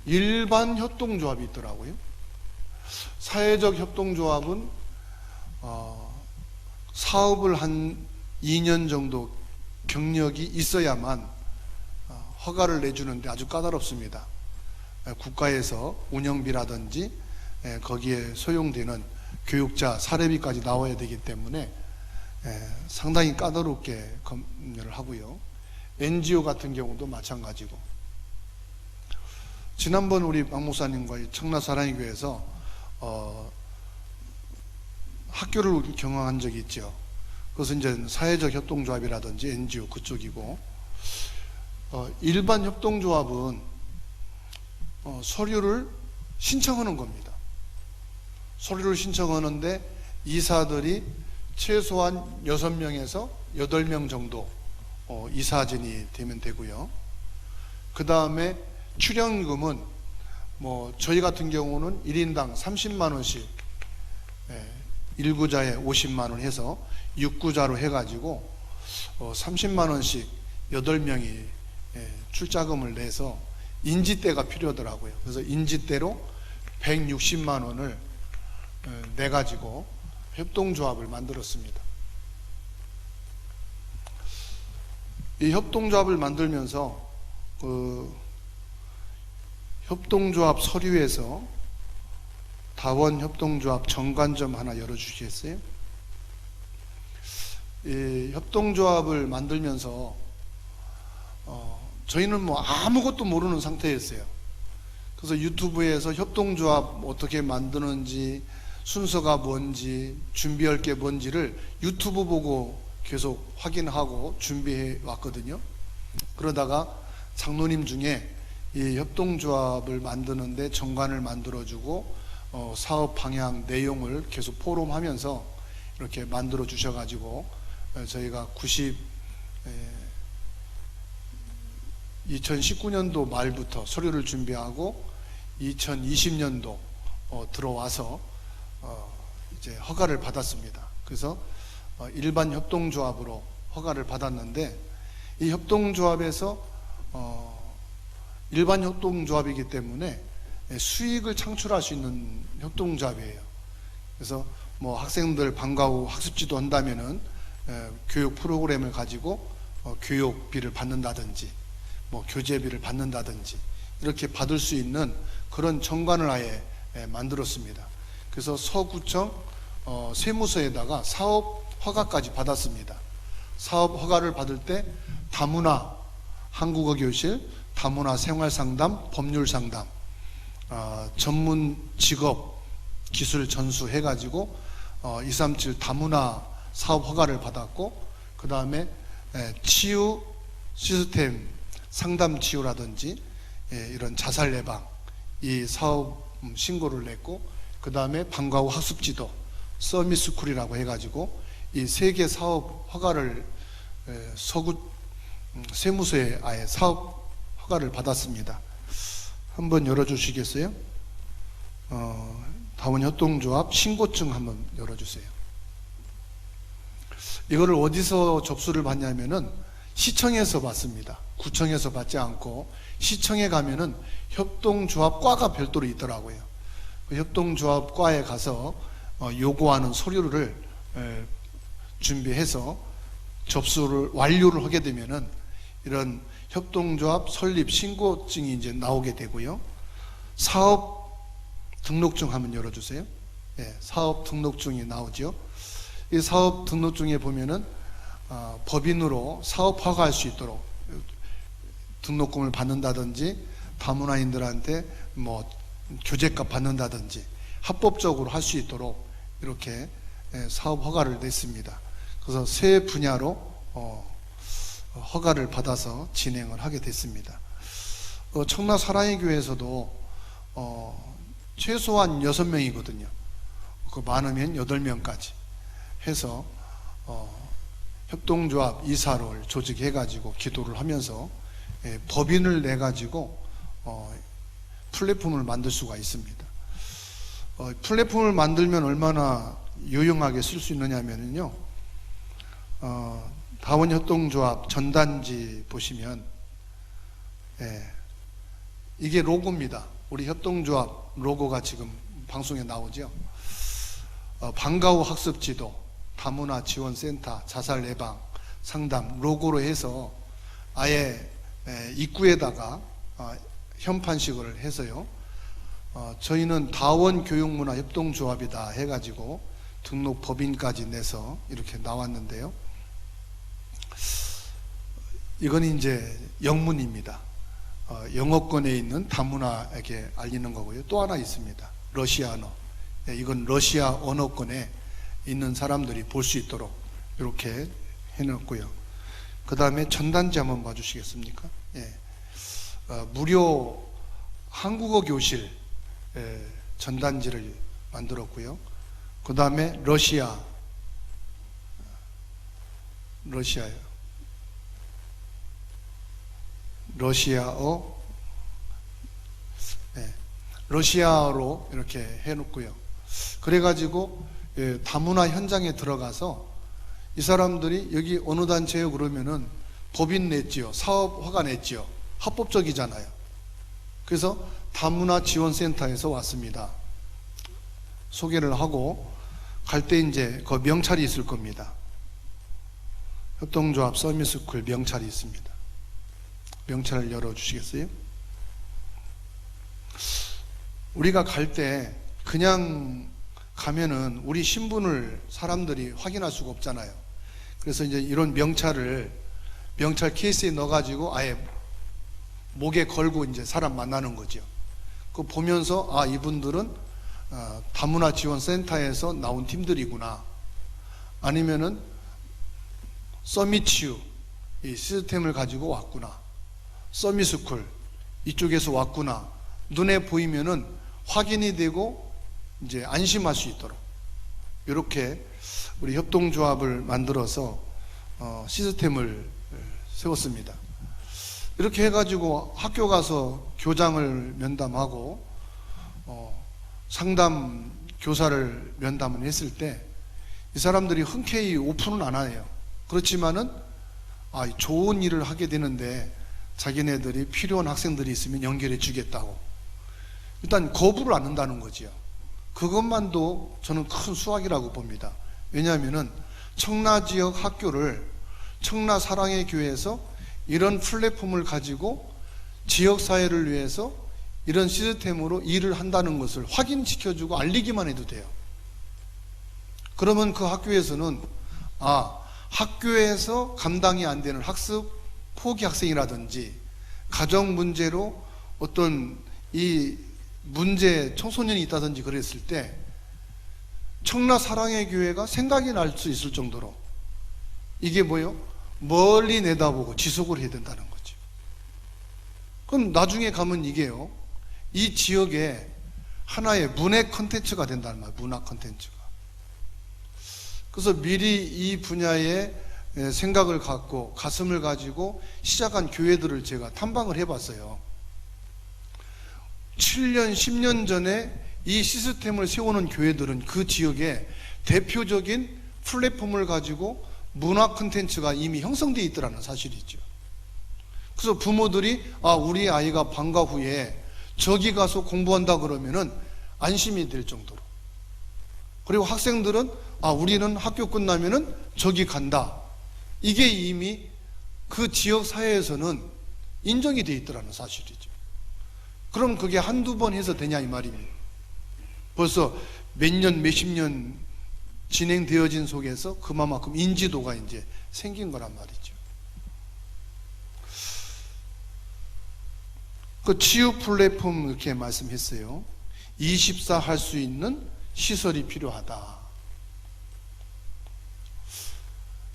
일반 협동조합이 있더라고요. 사회적 협동조합은 사업을 한 2년 정도 경력이 있어야만 허가를 내주는데 아주 까다롭습니다. 국가에서 운영비라든지 거기에 소용되는 교육자, 사례비까지 나와야 되기 때문에 상당히 까다롭게 검열을 하고요. NGO 같은 경우도 마찬가지고. 지난번 우리 박 목사님과 청라사랑교회에서 학교를 경영한 적이 있죠. 그것은 이제 사회적 협동조합이라든지 NGO 그쪽이고, 일반 협동조합은 서류를 신청하는 겁니다. 서류를 신청하는데 이사들이 최소한 6명에서 8명 정도 이사진이 되면 되고요. 그 다음에 출연금은 뭐 저희 같은 경우는 1인당 30만 원씩 1구자에 50만 원 해서 6구자로 해가지고 30만 원씩 8명이 출자금을 내서 인지대가 필요하더라고요. 그래서 인지대로 160만 원을 내가지고 협동조합을 만들었습니다. 이 협동조합을 만들면서 협동조합 서류에서 다원협동조합 정관점 하나 열어주시겠어요? 이 협동조합을 만들면서 저희는 뭐 아무것도 모르는 상태였어요. 그래서 유튜브에서 협동조합 어떻게 만드는지, 순서가 뭔지, 준비할 게 뭔지를 유튜브 보고 계속 확인하고 준비해 왔거든요. 그러다가 장로님 중에 이 협동조합을 만드는데 정관을 만들어주고 사업 방향 내용을 계속 포럼하면서 이렇게 만들어 주셔가지고 저희가 2019년도 말부터 서류를 준비하고 2020년도 들어와서 이제 허가를 받았습니다. 그래서 일반 협동조합으로 허가를 받았는데, 이 협동조합에서 일반 협동조합이기 때문에 수익을 창출할 수 있는 협동조합이에요. 그래서 뭐 학생들 방과 후 학습지도 한다면은 교육 프로그램을 가지고 교육비를 받는다든지 뭐 교재비를 받는다든지 이렇게 받을 수 있는 그런 정관을 아예 만들었습니다. 그래서 서구청 세무서에다가 사업 허가까지 받았습니다. 사업 허가를 받을 때 다문화 한국어 교실, 다문화 생활상담, 법률상담, 전문 직업 기술 전수 해가지고 237 다문화 사업 허가를 받았고, 그 다음에 치유 시스템 상담 치유라든지 이런 자살 예방 이 사업 신고를 냈고, 그 다음에 방과 후 학습지도 서밋스쿨이라고 해가지고 이 3개 사업 허가를 서구 세무서에 아예 사업 허가를 받았습니다. 한번 열어주시겠어요? 다원협동조합 신고증 한번 열어주세요. 이거를 어디서 접수를 받냐면은 시청에서 받습니다. 구청에서 받지 않고 시청에 가면은 협동조합과가 별도로 있더라고요. 그 협동조합과에 가서 요구하는 서류를 준비해서 접수를 완료를 하게 되면은 이런 협동조합 설립 신고증이 이제 나오게 되고요. 사업 등록증 한번 열어주세요. 네, 사업 등록증이 나오죠. 이 사업 등록증에 보면은 법인으로 사업 허가할 수 있도록 등록금을 받는다든지 다문화인들한테 뭐 교재값 받는다든지 합법적으로 할 수 있도록 이렇게 사업 허가를 냈습니다. 그래서 세 분야로 허가를 받아서 진행을 하게 됐습니다. 청라 사랑의 교회에서도 최소한 6명이거든요. 그 많으면 8명까지 해서 협동조합 이사를 조직해 가지고 기도를 하면서 법인을 내 가지고 플랫폼을 만들 수가 있습니다. 플랫폼을 만들면 얼마나 유용하게 쓸 수 있느냐면요, 다원협동조합 전단지 보시면 이게 로고입니다. 우리 협동조합 로고가 지금 방송에 나오죠. 방과 후 학습 지도, 다문화 지원센터, 자살 예방 상담 로고로 해서 아예 입구에다가 현판식을 해서요, 저희는 다원교육문화협동조합이다 해가지고 등록 법인까지 내서 이렇게 나왔는데요. 이건 이제 영문입니다. 영어권에 있는 다문화에게 알리는 거고요. 또 하나 있습니다. 러시아어. 이건 러시아 언어권에 있는 사람들이 볼 수 있도록 이렇게 해놓고요. 그 다음에 전단지 한번 봐주시겠습니까? 무료 한국어 교실 전단지를 만들었고요. 그 다음에 러시아어로 이렇게 해놓고요. 그래가지고 다문화 현장에 들어가서 이 사람들이 여기 어느 단체요 그러면은 법인 냈지요, 사업허가 냈지요, 합법적이잖아요. 그래서 다문화 지원센터에서 왔습니다. 소개를 하고 갈 때 이제 그 명찰이 있을 겁니다. 협동조합 서밋스쿨 명찰이 있습니다. 명찰을 열어주시겠어요? 우리가 갈 때 그냥 가면은 우리 신분을 사람들이 확인할 수가 없잖아요. 그래서 이제 이런 명찰 케이스에 넣어가지고 아예 목에 걸고 이제 사람 만나는 거죠. 그거 보면서 아, 이분들은 다문화 지원센터에서 나온 팀들이구나. 아니면은 서밋치유 이 시스템을 가지고 왔구나. 서밋스쿨 이쪽에서 왔구나. 눈에 보이면은 확인이 되고 이제 안심할 수 있도록 이렇게 우리 협동조합을 만들어서 시스템을 세웠습니다. 이렇게 해가지고 학교 가서 교장을 면담하고 상담 교사를 면담을 했을 때 이 사람들이 흔쾌히 오픈은 안 해요. 그렇지만은 좋은 일을 하게 되는데 자기네들이 필요한 학생들이 있으면 연결해 주겠다고 일단 거부를 안 한다는 거지요. 그것만도 저는 큰 수확이라고 봅니다. 왜냐하면은 청라 지역 학교를 청라 사랑의 교회에서 이런 플랫폼을 가지고 지역사회를 위해서 이런 시스템으로 일을 한다는 것을 확인시켜주고 알리기만 해도 돼요. 그러면 그 학교에서는 학교에서 감당이 안 되는 학습 포기 학생이라든지 가정 문제로 어떤 이 문제 청소년이 있다든지 그랬을 때 청라 사랑의 교회가 생각이 날 수 있을 정도로 이게 뭐요? 멀리 내다보고 지속을 해야 된다는 거죠. 그럼 나중에 가면 이게요, 이 지역에 하나의 문화 컨텐츠가 된다는 말이에요. 문화 컨텐츠가. 그래서 미리 이 분야에 생각을 갖고 가슴을 가지고 시작한 교회들을 제가 탐방을 해봤어요. 7년, 10년 전에 이 시스템을 세우는 교회들은 그 지역에 대표적인 플랫폼을 가지고 문화 콘텐츠가 이미 형성되어 있더라는 사실이죠. 그래서 부모들이 우리 아이가 방과 후에 저기 가서 공부한다 그러면은 안심이 될 정도로, 그리고 학생들은 우리는 학교 끝나면은 저기 간다, 이게 이미 그 지역 사회에서는 인정이 되어 있더라는 사실이죠. 그럼 그게 한두 번 해서 되냐 이 말입니다. 벌써 몇 년, 몇십 년 진행되어진 속에서 그만큼 인지도가 이제 생긴 거란 말이죠. 그 치유 플랫폼 이렇게 말씀했어요. 24 할 수 있는 시설이 필요하다.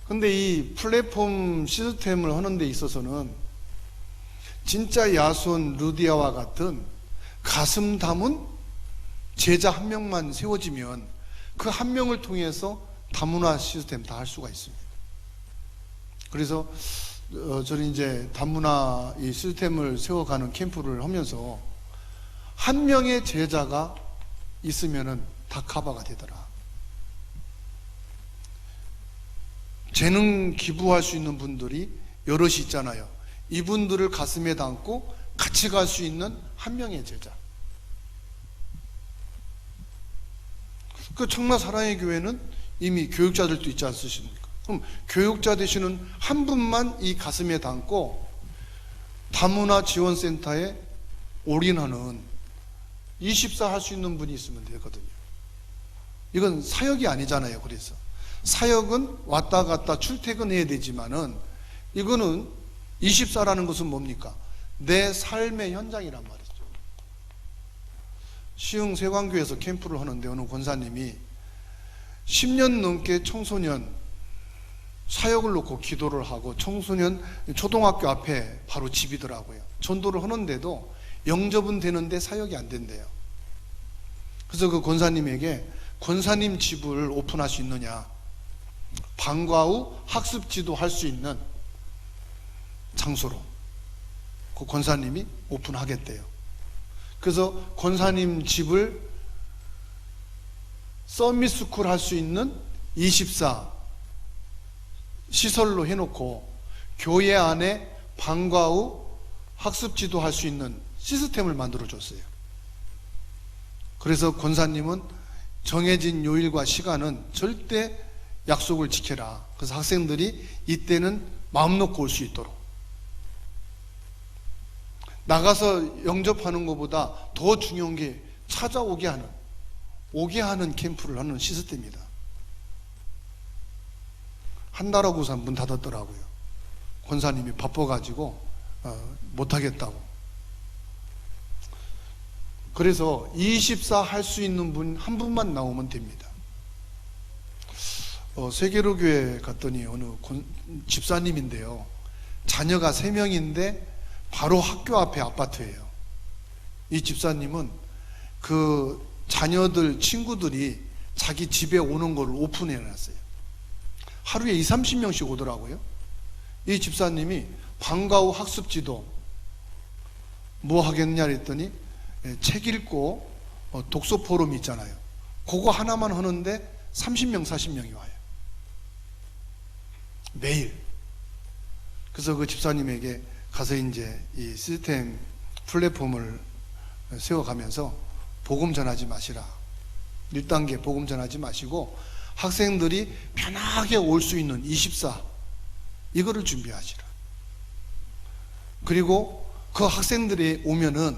근데 이 플랫폼 시스템을 하는 데 있어서는 진짜 야손 루디아와 같은 가슴 담은 제자 한 명만 세워지면 그 한 명을 통해서 다문화 시스템 다 할 수가 있습니다. 그래서 저는 이제 다문화 이 시스템을 세워가는 캠프를 하면서 한 명의 제자가 있으면은 다 커버가 되더라. 재능 기부할 수 있는 분들이 여럿이 있잖아요. 이분들을 가슴에 담고 같이 갈 수 있는 한 명의 제자. 그 청라 사랑의 교회는 이미 교육자들도 있지 않습니까? 그럼 교육자 되시는 한 분만 이 가슴에 담고 다문화 지원센터에 올인하는 24 할 수 있는 분이 있으면 되거든요. 이건 사역이 아니잖아요. 그래서 사역은 왔다 갔다 출퇴근해야 되지만은 이거는 24라는 것은 뭡니까? 내 삶의 현장이란 말이죠. 시흥 세광교에서 캠프를 하는데 어느 권사님이 10년 넘게 청소년 사역을 놓고 기도를 하고 청소년 초등학교 앞에 바로 집이더라고요. 전도를 하는데도 영접은 되는데 사역이 안 된대요. 그래서 그 권사님에게 권사님 집을 오픈할 수 있느냐, 방과 후 학습지도 할 수 있는 장소로 그 권사님이 오픈하겠대요. 그래서 권사님 집을 서밋스쿨 할 수 있는 24 시설로 해놓고 교회 안에 방과 후 학습지도 할 수 있는 시스템을 만들어줬어요. 그래서 권사님은 정해진 요일과 시간은 절대 약속을 지켜라. 그래서 학생들이 이때는 마음 놓고 올 수 있도록, 나가서 영접하는 것보다 더 중요한 게 찾아오게 하는, 오게 하는 캠프를 하는 시스템이다. 한 달 하고서 문 닫았더라고요. 권사님이 바빠가지고 못하겠다고. 그래서 24 할 수 있는 분 한 분만 나오면 됩니다. 세계로교회 갔더니 어느 집사님인데요, 자녀가 3명인데 바로 학교 앞에 아파트예요. 이 집사님은 그 자녀들 친구들이 자기 집에 오는 걸 오픈해 놨어요. 하루에 20-30명씩 오더라고요. 이 집사님이 방과 후 학습지도 뭐 하겠냐 했더니 책 읽고 독서 포럼 있잖아요. 그거 하나만 하는데 30명, 40명이 와요. 매일. 그래서 그 집사님에게 가서 이제 이 시스템 플랫폼을 세워가면서 복음 전하지 마시라. 1단계 복음 전하지 마시고 학생들이 편하게 올 수 있는 24 이거를 준비하시라. 그리고 그 학생들이 오면은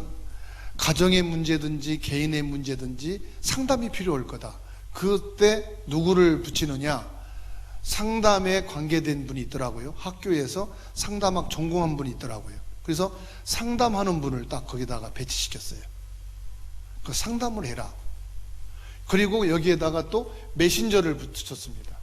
가정의 문제든지 개인의 문제든지 상담이 필요할 거다. 그때 누구를 붙이느냐? 상담에 관계된 분이 있더라고요. 학교에서 상담학 전공한 분이 있더라고요. 그래서 상담하는 분을 딱 거기다가 배치시켰어요. 그 상담을 해라. 그리고 여기에다가 또 메신저를 붙였습니다.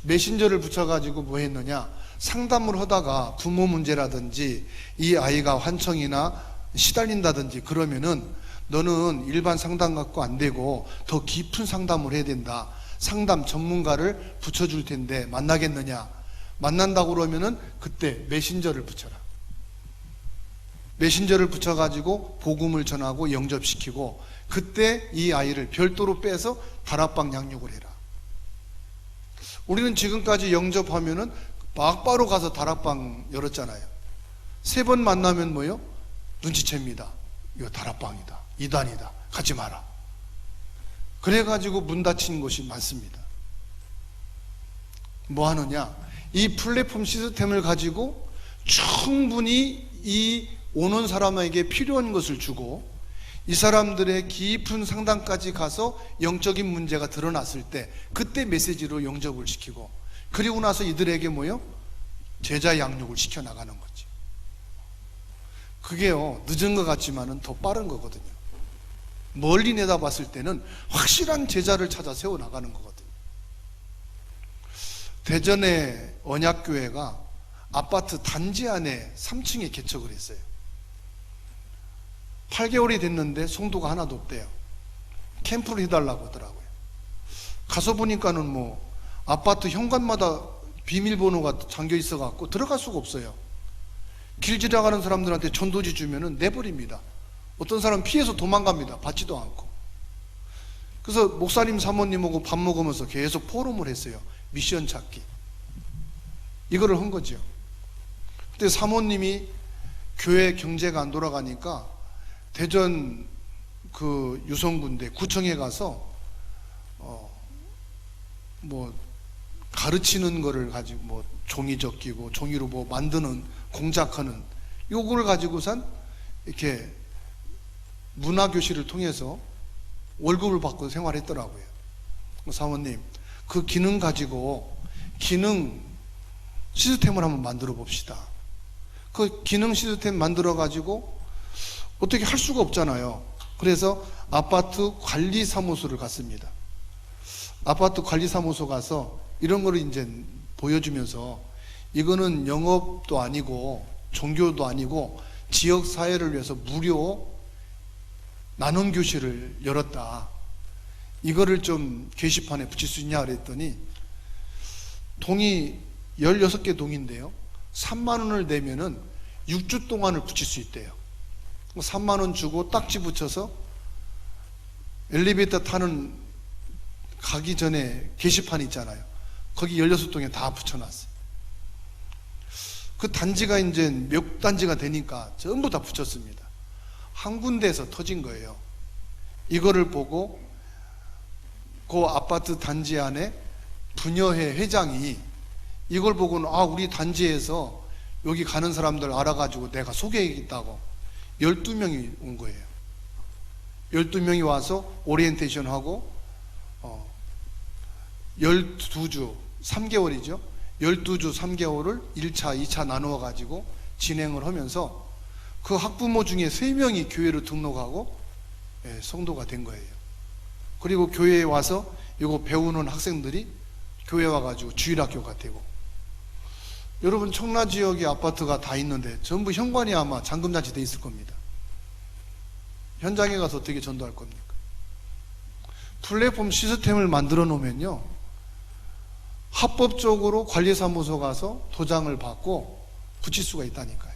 메신저를 붙여가지고 뭐 했느냐? 상담을 하다가 부모 문제라든지 이 아이가 환청이나 시달린다든지 그러면은 너는 일반 상담 갖고 안 되고 더 깊은 상담을 해야 된다. 상담 전문가를 붙여줄 텐데 만나겠느냐? 만난다고 그러면은 그때 메신저를 붙여라. 메신저를 붙여가지고 복음을 전하고 영접시키고 그때 이 아이를 별도로 빼서 다락방 양육을 해라. 우리는 지금까지 영접하면은 막바로 가서 다락방 열었잖아요. 3번 만나면 뭐요? 눈치챕니다. 이거 다락방이다. 이단이다. 가지 마라. 그래가지고 문 닫힌 곳이 많습니다. 뭐 하느냐? 이 플랫폼 시스템을 가지고 충분히 이 오는 사람에게 필요한 것을 주고 이 사람들의 깊은 상담까지 가서 영적인 문제가 드러났을 때 그때 메시지로 영접을 시키고 그리고 나서 이들에게 뭐요? 제자 양육을 시켜 나가는 거지. 그게요, 늦은 것 같지만은 더 빠른 거거든요. 멀리 내다봤을 때는 확실한 제자를 찾아 세워 나가는 거거든요. 대전의 언약교회가 아파트 단지 안에 3층에 개척을 했어요. 8개월이 됐는데 성도가 하나도 없대요. 캠프를 해달라고 하더라고요. 가서 보니까는 뭐 아파트 현관마다 비밀번호가 잠겨 있어 갖고 들어갈 수가 없어요. 길 지나가는 사람들한테 전도지 주면은 내버립니다. 어떤 사람 피해서 도망갑니다. 받지도 않고. 그래서 목사님 사모님하고 밥 먹으면서 계속 포럼을 했어요. 미션 찾기. 이거를 한 거죠. 그때 사모님이 교회 경제가 안 돌아가니까 대전 그 유성군대 구청에 가서 뭐 가르치는 거를 가지고 뭐 종이 적기고 종이로 뭐 만드는 공작하는 요거를 가지고선 이렇게 문화교실을 통해서 월급을 받고 생활했더라고요. 사모님, 그 기능 가지고 기능 시스템을 한번 만들어 봅시다. 그 기능 시스템 만들어 가지고 어떻게 할 수가 없잖아요. 그래서 아파트 관리사무소를 갔습니다. 아파트 관리사무소 가서 이런 거를 이제 보여주면서 이거는 영업도 아니고 종교도 아니고 지역사회를 위해서 무료 나눔 교실을 열었다. 이거를 좀 게시판에 붙일 수 있냐 그랬더니 동이 16개 동인데요. 3만 원을 내면은 6주 동안을 붙일 수 있대요. 3만 원 주고 딱지 붙여서 엘리베이터 타는 가기 전에 게시판 있잖아요. 거기 16동에 다 붙여놨어요. 그 단지가 이제 몇 단지가 되니까 전부 다 붙였습니다. 한 군데에서 터진 거예요. 이거를 보고 그 아파트 단지 안에 부녀회 회장이 이걸 보고는 우리 단지에서 여기 가는 사람들 알아가지고 내가 소개해야겠다고 12명이 온 거예요. 12명이 와서 오리엔테이션 하고 12주 3개월이죠. 12주 3개월을 1차, 2차 나누어 가지고 진행을 하면서 그 학부모 중에 3명이 교회로 등록하고 성도가 된 거예요. 그리고 교회에 와서 이거 배우는 학생들이 교회 와가지고 주일학교가 되고. 여러분 청라 지역에 아파트가 다 있는데 전부 현관이 아마 잠금장치 돼 있을 겁니다. 현장에 가서 어떻게 전도할 겁니까? 플랫폼 시스템을 만들어 놓으면요, 합법적으로 관리사무소 가서 도장을 받고 붙일 수가 있다니까요.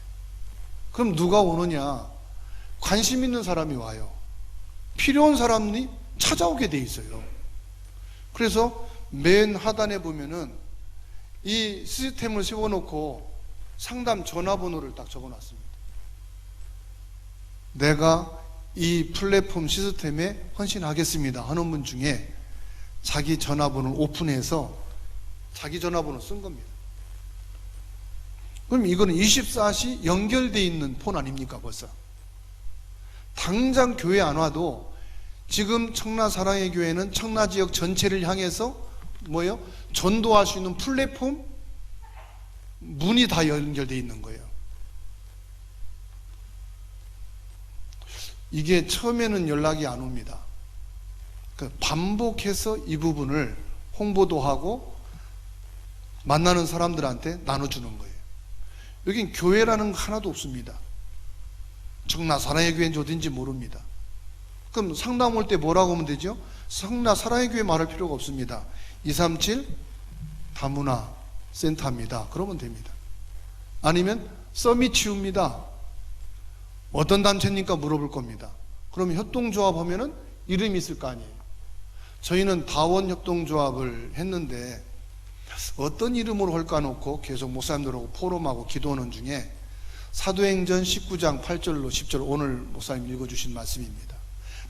그럼 누가 오느냐? 관심 있는 사람이 와요. 필요한 사람이 찾아오게 돼 있어요. 그래서 맨 하단에 보면은 이 시스템을 세워놓고 상담 전화번호를 딱 적어놨습니다. 내가 이 플랫폼 시스템에 헌신하겠습니다 하는 분 중에 자기 전화번호를 오픈해서 자기 전화번호 쓴 겁니다. 그럼 이거는 24시 연결되어 있는 폰 아닙니까? 벌써 당장 교회 안 와도 지금 청라 사랑의 교회는 청라 지역 전체를 향해서 뭐예요? 전도할 수 있는 플랫폼 문이 다 연결되어 있는 거예요. 이게 처음에는 연락이 안 옵니다. 반복해서 이 부분을 홍보도 하고 만나는 사람들한테 나눠주는 거예요. 여긴 교회라는 거 하나도 없습니다. 청라 사랑의 교회인지 어딘지 모릅니다. 그럼 상담 올 때 뭐라고 하면 되죠? 청라 사랑의 교회 말할 필요가 없습니다. 237 다문화 센터입니다. 그러면 됩니다. 아니면 서밋 치유입니다. 어떤 단체입니까? 물어볼 겁니다. 그러면 협동조합 하면은 이름이 있을 거 아니에요. 저희는 다원협동조합을 했는데 어떤 이름으로 할까 놓고 계속 목사님들하고 포럼하고 기도하는 중에 사도행전 19장 8절로 10절 오늘 목사님 읽어주신 말씀입니다.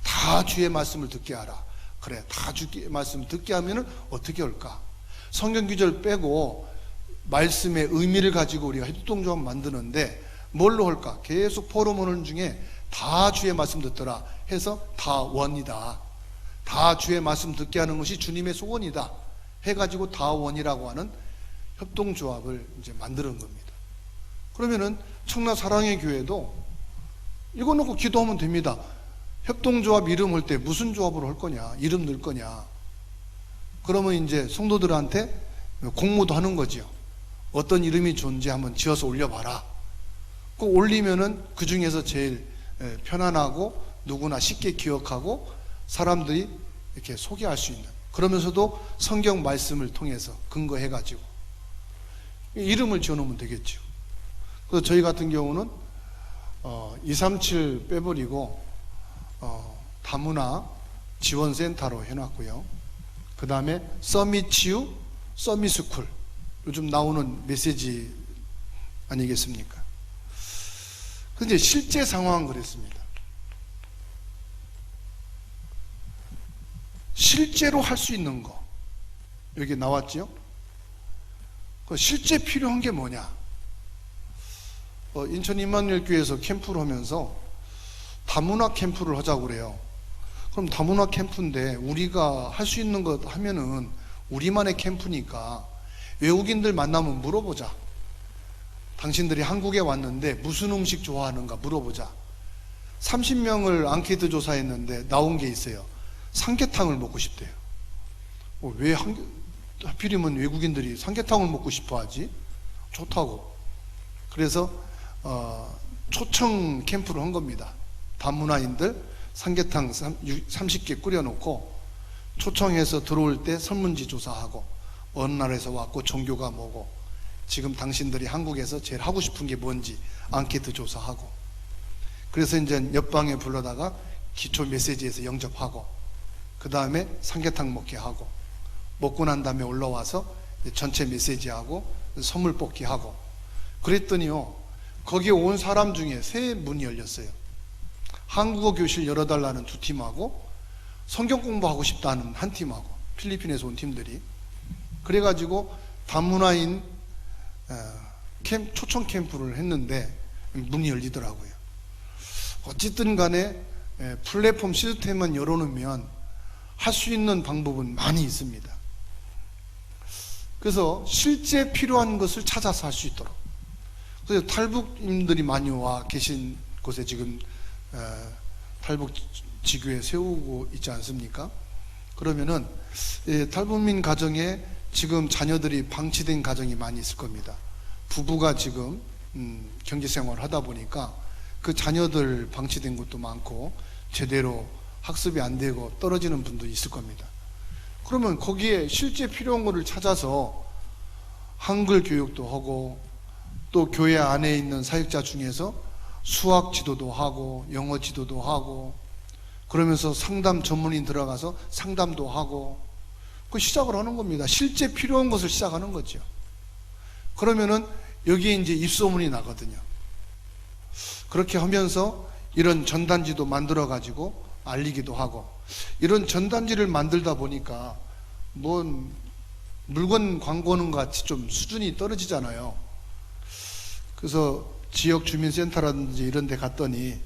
다 주의 말씀을 듣게 하라. 그래, 다 주의 말씀 듣게 하면은 어떻게 할까? 성경 구절 빼고 말씀의 의미를 가지고 우리가 협동조합 만드는데 뭘로 할까? 계속 포럼 오는 중에 다 주의 말씀 듣더라 해서 다 원이다. 다 주의 말씀 듣게 하는 것이 주님의 소원이다 해가지고 다 원이라고 하는 협동조합을 이제 만드는 겁니다. 그러면은 청라 사랑의 교회도 이거 놓고 기도하면 됩니다. 협동조합 이름 할 때 무슨 조합으로 할 거냐? 이름 넣을 거냐? 그러면 이제 성도들한테 공모도 하는 거죠. 어떤 이름이 좋은지 한번 지어서 올려봐라. 그 올리면은 그 중에서 제일 편안하고 누구나 쉽게 기억하고 사람들이 이렇게 소개할 수 있는, 그러면서도 성경 말씀을 통해서 근거해가지고 이름을 지어놓으면 되겠죠. 그래서 저희 같은 경우는 237 빼버리고 다문화 지원센터로 해놨고요. 그 다음에 서밋치유, 서밋스쿨, 요즘 나오는 메시지 아니겠습니까? 근데 실제 상황은 그랬습니다. 실제로 할 수 있는 거 여기 나왔죠? 실제 필요한 게 뭐냐? 인천 임마누엘 교회에서 캠프를 하면서 다문화 캠프를 하자고 그래요. 그럼 다문화 캠프인데 우리가 할 수 있는 것 하면은 우리만의 캠프니까 외국인들 만나면 물어보자. 당신들이 한국에 왔는데 무슨 음식 좋아하는가 물어보자. 30명을 앙케이트 조사했는데 나온 게 있어요. 삼계탕을 먹고 싶대요. 왜 하필이면 외국인들이 삼계탕을 먹고 싶어 하지? 좋다고. 그래서 초청 캠프를 한 겁니다. 다문화인들 삼계탕 30개 끓여놓고 초청해서 들어올 때 설문지 조사하고 어느 나라에서 왔고 종교가 뭐고 지금 당신들이 한국에서 제일 하고 싶은 게 뭔지 앙케이트 조사하고, 그래서 이제 옆방에 불러다가 기초 메시지에서 영접하고 그 다음에 삼계탕 먹게 하고 먹고 난 다음에 올라와서 전체 메시지하고 선물 뽑기 하고 그랬더니요, 거기에 온 사람 중에 세 문이 열렸어요. 한국어 교실 열어달라는 두 팀하고 성경 공부하고 싶다는 한 팀하고 필리핀에서 온 팀들이, 그래가지고 다문화인 초청 캠프를 했는데 문이 열리더라고요. 어쨌든 간에 플랫폼 시스템만 열어놓으면 할 수 있는 방법은 많이 있습니다. 그래서 실제 필요한 것을 찾아서 할 수 있도록, 그래서 탈북인들이 많이 와 계신 곳에 지금 탈북 지교회 세우고 있지 않습니까? 그러면은 탈북민 가정에 지금 자녀들이 방치된 가정이 많이 있을 겁니다. 부부가 지금 경제생활을 하다 보니까 그 자녀들 방치된 것도 많고 제대로 학습이 안 되고 떨어지는 분도 있을 겁니다. 그러면 거기에 실제 필요한 것을 찾아서 한글 교육도 하고 또 교회 안에 있는 사역자 중에서 수학 지도도 하고 영어 지도도 하고 그러면서 상담 전문인 들어가서 상담도 하고 그 시작을 하는 겁니다. 실제 필요한 것을 시작하는 거죠. 그러면은 여기에 이제 입소문이 나거든요. 그렇게 하면서 이런 전단지도 만들어 가지고 알리기도 하고, 이런 전단지를 만들다 보니까 뭔 물건 광고는 같이 좀 수준이 떨어지잖아요. 그래서 지역 주민센터라든지 이런 데 갔더니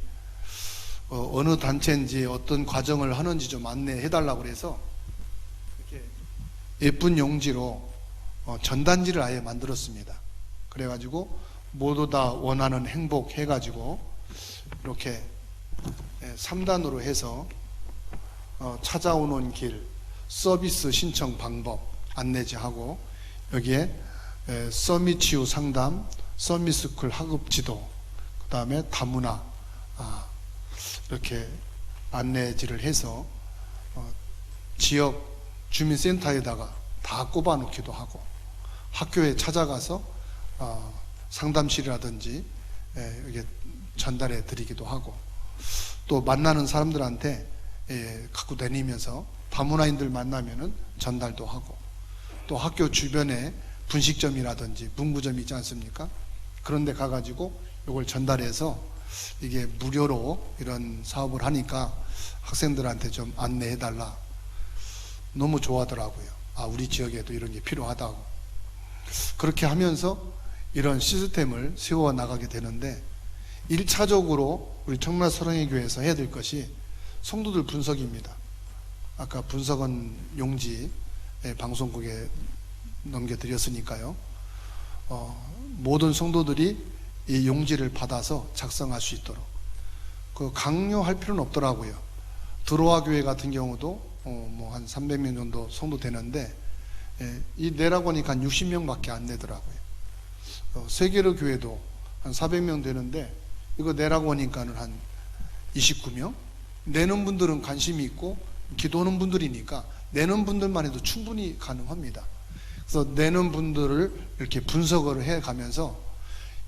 어느 단체인지 어떤 과정을 하는지 좀 안내해 달라고 그래서 이렇게 예쁜 용지로 전단지를 아예 만들었습니다. 그래가지고 모두 다 원하는 행복 해가지고 이렇게 3단으로 해서 찾아오는 길, 서비스 신청 방법 안내지하고 여기에 서밋치유 상담, 서밋스쿨 학업 지도, 그 다음에 다문화 이렇게 안내지를 해서 지역 주민센터에다가 다 꼽아 놓기도 하고 학교에 찾아가서 상담실이라든지 이게 전달해 드리기도 하고 또 만나는 사람들한테 갖고 다니면서 다문화인들 만나면은 전달도 하고 또 학교 주변에 분식점이라든지 문구점이 있지 않습니까? 그런 데 가가지고 이걸 전달해서 이게 무료로 이런 사업을 하니까 학생들한테 좀 안내해 달라. 너무 좋아하더라고요. 우리 지역에도 이런 게 필요하다고. 그렇게 하면서 이런 시스템을 세워 나가게 되는데 1차적으로 우리 청라 사랑의 교회에서 해야 될 것이 성도들 분석입니다. 아까 분석은 용지 방송국에 넘겨드렸으니까요. 모든 성도들이 이 용지를 받아서 작성할 수 있도록 그 강요할 필요는 없더라고요. 드로아 교회 같은 경우도 뭐 한 300명 정도 성도 되는데 이 내라고 하니까 한 60명밖에 안 내더라고요. 세계로 교회도 한 400명 되는데 이거 내라고 하니까는 한 29명? 내는 분들은 관심이 있고 기도하는 분들이니까 내는 분들만 해도 충분히 가능합니다. 그래서 내는 분들을 이렇게 분석을 해 가면서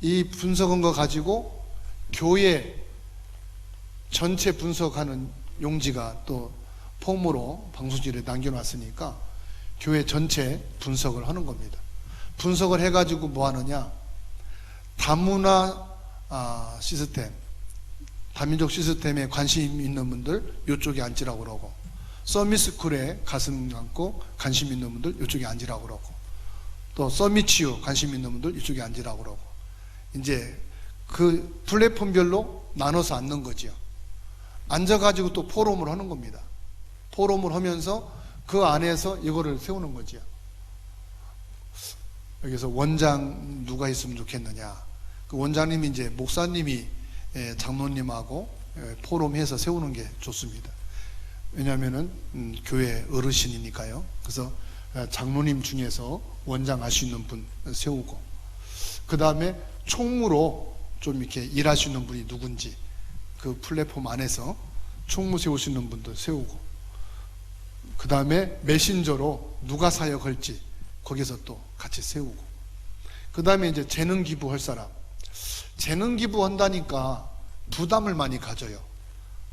이 분석한 거 가지고 교회 전체 분석하는 용지가 또 폼으로 방송실에 남겨놨으니까 교회 전체 분석을 하는 겁니다. 분석을 해가지고 뭐 하느냐, 다문화 시스템, 다민족 시스템에 관심 있는 분들 이쪽에 앉으라고 그러고, 서밋스쿨에 가슴 감고 관심 있는 분들 이쪽에 앉으라고 그러고, 또 서밋치유 관심 있는 분들 이쪽에 앉으라고 그러고, 이제 그 플랫폼별로 나눠서 앉는 거지요. 앉아가지고 또 포럼을 하는 겁니다. 포럼을 하면서 그 안에서 이거를 세우는 거지요. 여기서 원장 누가 있으면 좋겠느냐, 그 원장님이 이제 목사님이 장로님하고 포럼해서 세우는 게 좋습니다. 왜냐하면은 교회 어르신이니까요. 그래서 장로님 중에서 원장 할 수 있는 분 세우고, 그 다음에 총무로 좀 이렇게 일할 수 있는 분이 누군지 그 플랫폼 안에서 총무 세울 수 있는 분들 세우고, 그 다음에 메신저로 누가 사역할지 거기서 또 같이 세우고, 그 다음에 이제 재능 기부할 사람, 재능 기부한다니까 부담을 많이 가져요.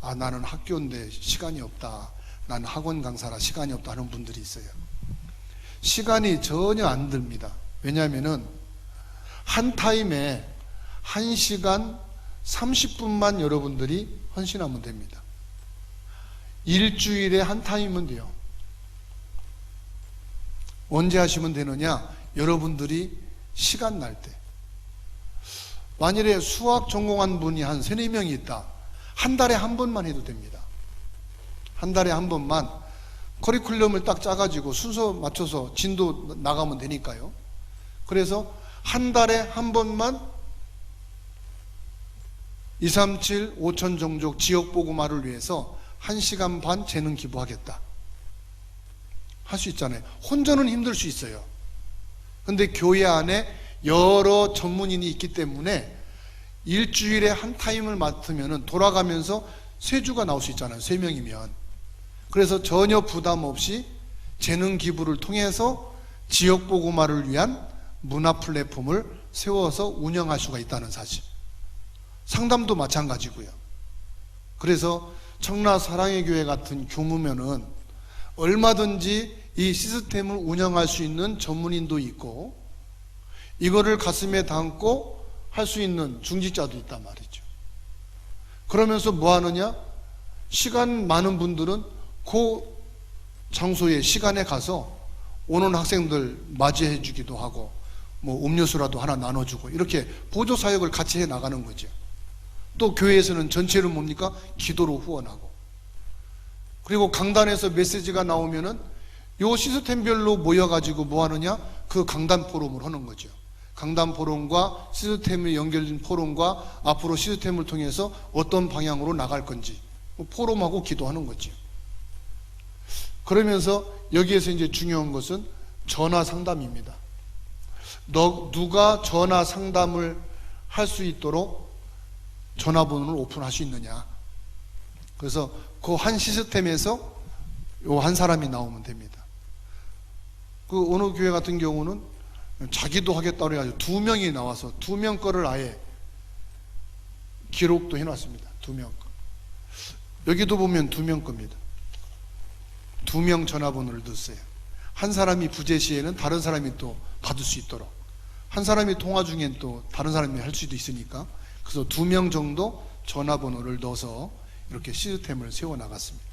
아, 나는 학교인데 시간이 없다, 나는 학원 강사라 시간이 없다 하는 분들이 있어요. 시간이 전혀 안 듭니다. 왜냐하면은 한 타임에 1시간 30분만 여러분들이 헌신하면 됩니다. 일주일에 한 타임은 돼요. 언제 하시면 되느냐? 여러분들이 시간 날 때. 만일에 수학 전공한 분이 한 3, 4명이 있다, 한 달에 한 번만 해도 됩니다. 한 달에 한 번만 커리큘럼을 딱 짜가지고 순서 맞춰서 진도 나가면 되니까요. 그래서 한 달에 한 번만 237 5천 종족 지역 보고마를 위해서 1시간 반 재능 기부하겠다 할 수 있잖아요. 혼자는 힘들 수 있어요. 근데 교회 안에 여러 전문인이 있기 때문에 일주일에 한 타임을 맡으면 돌아가면서 3주가 나올 수 있잖아요. 3명이면. 그래서 전혀 부담 없이 재능 기부를 통해서 지역 보고마를 위한 문화 플랫폼을 세워서 운영할 수가 있다는 사실. 상담도 마찬가지고요. 그래서 청라 사랑의 교회 같은 규모면은 얼마든지 이 시스템을 운영할 수 있는 전문인도 있고, 이거를 가슴에 담고 할 수 있는 중직자도 있단 말이죠. 그러면서 뭐 하느냐? 시간 많은 분들은 그 장소에 시간에 가서 오는 학생들 맞이해 주기도 하고, 뭐 음료수라도 하나 나눠주고, 이렇게 보조 사역을 같이 해 나가는 거죠. 또 교회에서는 전체를 뭡니까? 기도로 후원하고, 그리고 강단에서 메시지가 나오면은 요 시스템별로 모여가지고 뭐 하느냐? 그 강단 포럼을 하는 거죠. 강단 포럼과 시스템이 연결된 포럼과 앞으로 시스템을 통해서 어떤 방향으로 나갈 건지 포럼하고 기도하는 거죠. 그러면서 여기에서 이제 중요한 것은 전화 상담입니다. 누가 전화 상담을 할 수 있도록 전화번호를 오픈할 수 있느냐. 그래서 그 한 시스템에서 요 한 사람이 나오면 됩니다. 그 어느 교회 같은 경우는 자기도 하겠다고 해가지고 2명이 나와서 2명 거를 아예 기록도 해놨습니다. 2명 거. 여기도 보면 2명 겁니다. 2명 전화번호를 넣었어요. 한 사람이 부재 시에는 다른 사람이 또 받을 수 있도록, 한 사람이 통화 중엔 또 다른 사람이 할 수도 있으니까, 그래서 2명 정도 전화번호를 넣어서 이렇게 시스템을 세워 나갔습니다.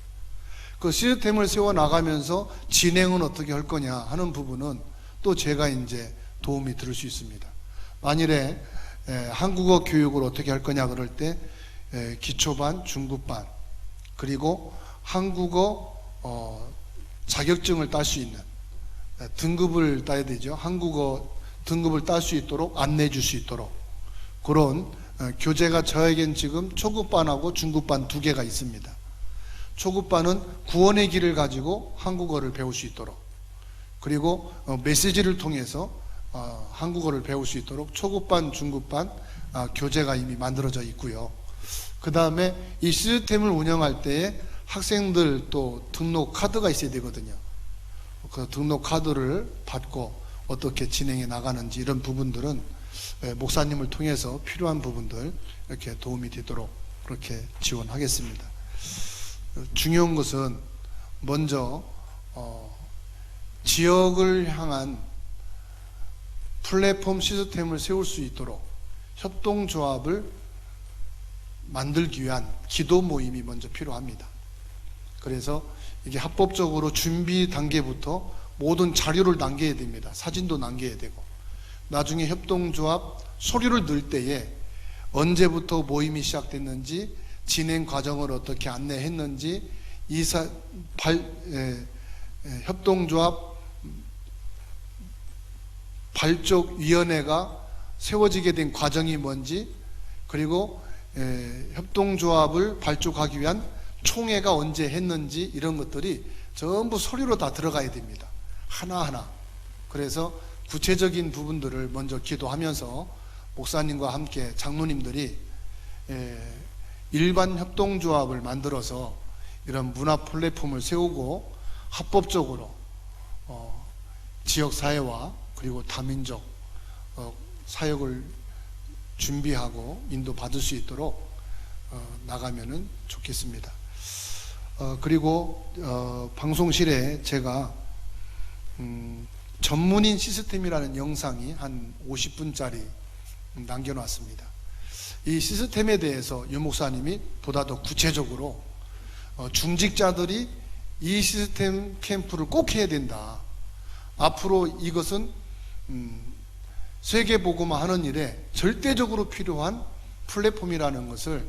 그 시스템을 세워 나가면서 진행은 어떻게 할 거냐 하는 부분은 또 제가 이제 도움이 들을 수 있습니다. 만일에 한국어 교육을 어떻게 할 거냐 그럴 때 기초반, 중급반, 그리고 한국어 자격증을 딸 수 있는 등급을 따야 되죠. 한국어 등급을 딸 수 있도록 안내해 줄 수 있도록 그런 교재가 저에겐 지금 초급반하고 중급반 2개가 있습니다. 초급반은 구원의 길을 가지고 한국어를 배울 수 있도록, 그리고 메시지를 통해서 한국어를 배울 수 있도록 초급반, 중급반 교재가 이미 만들어져 있고요. 그 다음에 이 시스템을 운영할 때에 학생들 또 등록 카드가 있어야 되거든요. 그 등록 카드를 받고 어떻게 진행해 나가는지 이런 부분들은 목사님을 통해서 필요한 부분들 이렇게 도움이 되도록 그렇게 지원하겠습니다. 중요한 것은 먼저 지역을 향한 플랫폼 시스템을 세울 수 있도록 협동조합을 만들기 위한 기도 모임이 먼저 필요합니다. 그래서 이게 합법적으로 준비 단계부터 모든 자료를 남겨야 됩니다. 사진도 남겨야 되고, 나중에 협동조합 서류를 넣을 때에 언제부터 모임이 시작됐는지, 진행 과정을 어떻게 안내했는지, 협동조합 발족위원회가 세워지게 된 과정이 뭔지, 그리고 협동조합을 발족하기 위한 총회가 언제 했는지 이런 것들이 전부 서류로 다 들어가야 됩니다. 하나하나. 그래서 구체적인 부분들을 먼저 기도하면서 목사님과 함께 장로님들이 일반 협동조합을 만들어서 이런 문화 플랫폼을 세우고 합법적으로 지역사회와 그리고 다민족 사역을 준비하고 인도받을 수 있도록 나가면은 좋겠습니다. 그리고 방송실에 제가 전문인 시스템이라는 영상이 한 50분짜리 남겨놨습니다. 이 시스템에 대해서 유 목사님이 보다 더 구체적으로 중직자들이 이 시스템 캠프를 꼭 해야 된다. 앞으로 이것은 세계복음화 하는 일에 절대적으로 필요한 플랫폼이라는 것을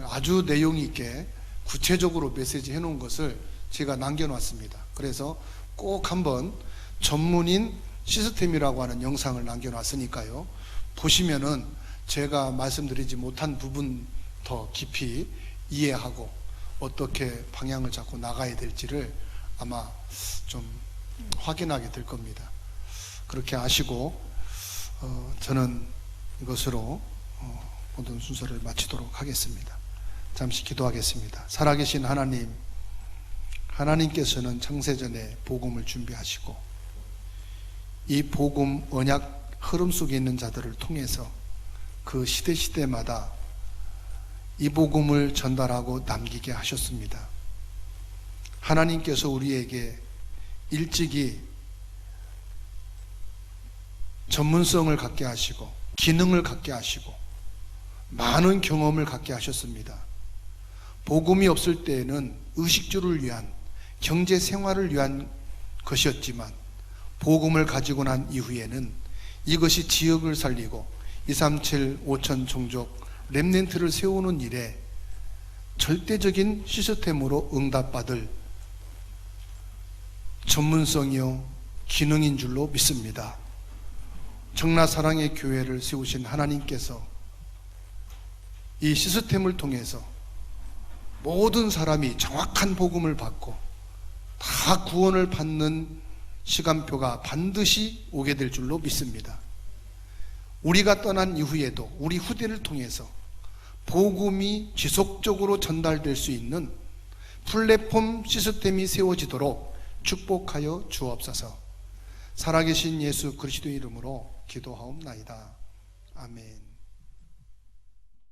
아주 내용 있게 구체적으로 메시지 해놓은 것을 제가 남겨놨습니다. 그래서 꼭 한번 전문인 시스템이라고 하는 영상을 남겨놨으니까요. 보시면은 제가 말씀드리지 못한 부분 더 깊이 이해하고 어떻게 방향을 잡고 나가야 될지를 아마 좀 확인하게 될 겁니다. 그렇게 아시고 저는 이것으로 모든 순서를 마치도록 하겠습니다. 잠시 기도하겠습니다. 살아계신 하나님, 하나님께서는 창세전에 복음을 준비하시고 이 복음 언약 흐름 속에 있는 자들을 통해서 그 시대마다 이 복음을 전달하고 남기게 하셨습니다. 하나님께서 우리에게 일찍이 전문성을 갖게 하시고 기능을 갖게 하시고 많은 경험을 갖게 하셨습니다. 복음이 없을 때에는 의식주를 위한 경제 생활을 위한 것이었지만 복음을 가지고 난 이후에는 이것이 지역을 살리고 237 5천 종족 렘넌트를 세우는 일에 절대적인 시스템으로 응답받을 전문성이요 기능인 줄로 믿습니다. 청라사랑의 교회를 세우신 하나님께서 이 시스템을 통해서 모든 사람이 정확한 복음을 받고 다 구원을 받는 시간표가 반드시 오게 될 줄로 믿습니다. 우리가 떠난 이후에도 우리 후대를 통해서 복음이 지속적으로 전달될 수 있는 플랫폼 시스템이 세워지도록 축복하여 주옵소서. 살아계신 예수 그리스도의 이름으로 기도하옵나이다. 아멘.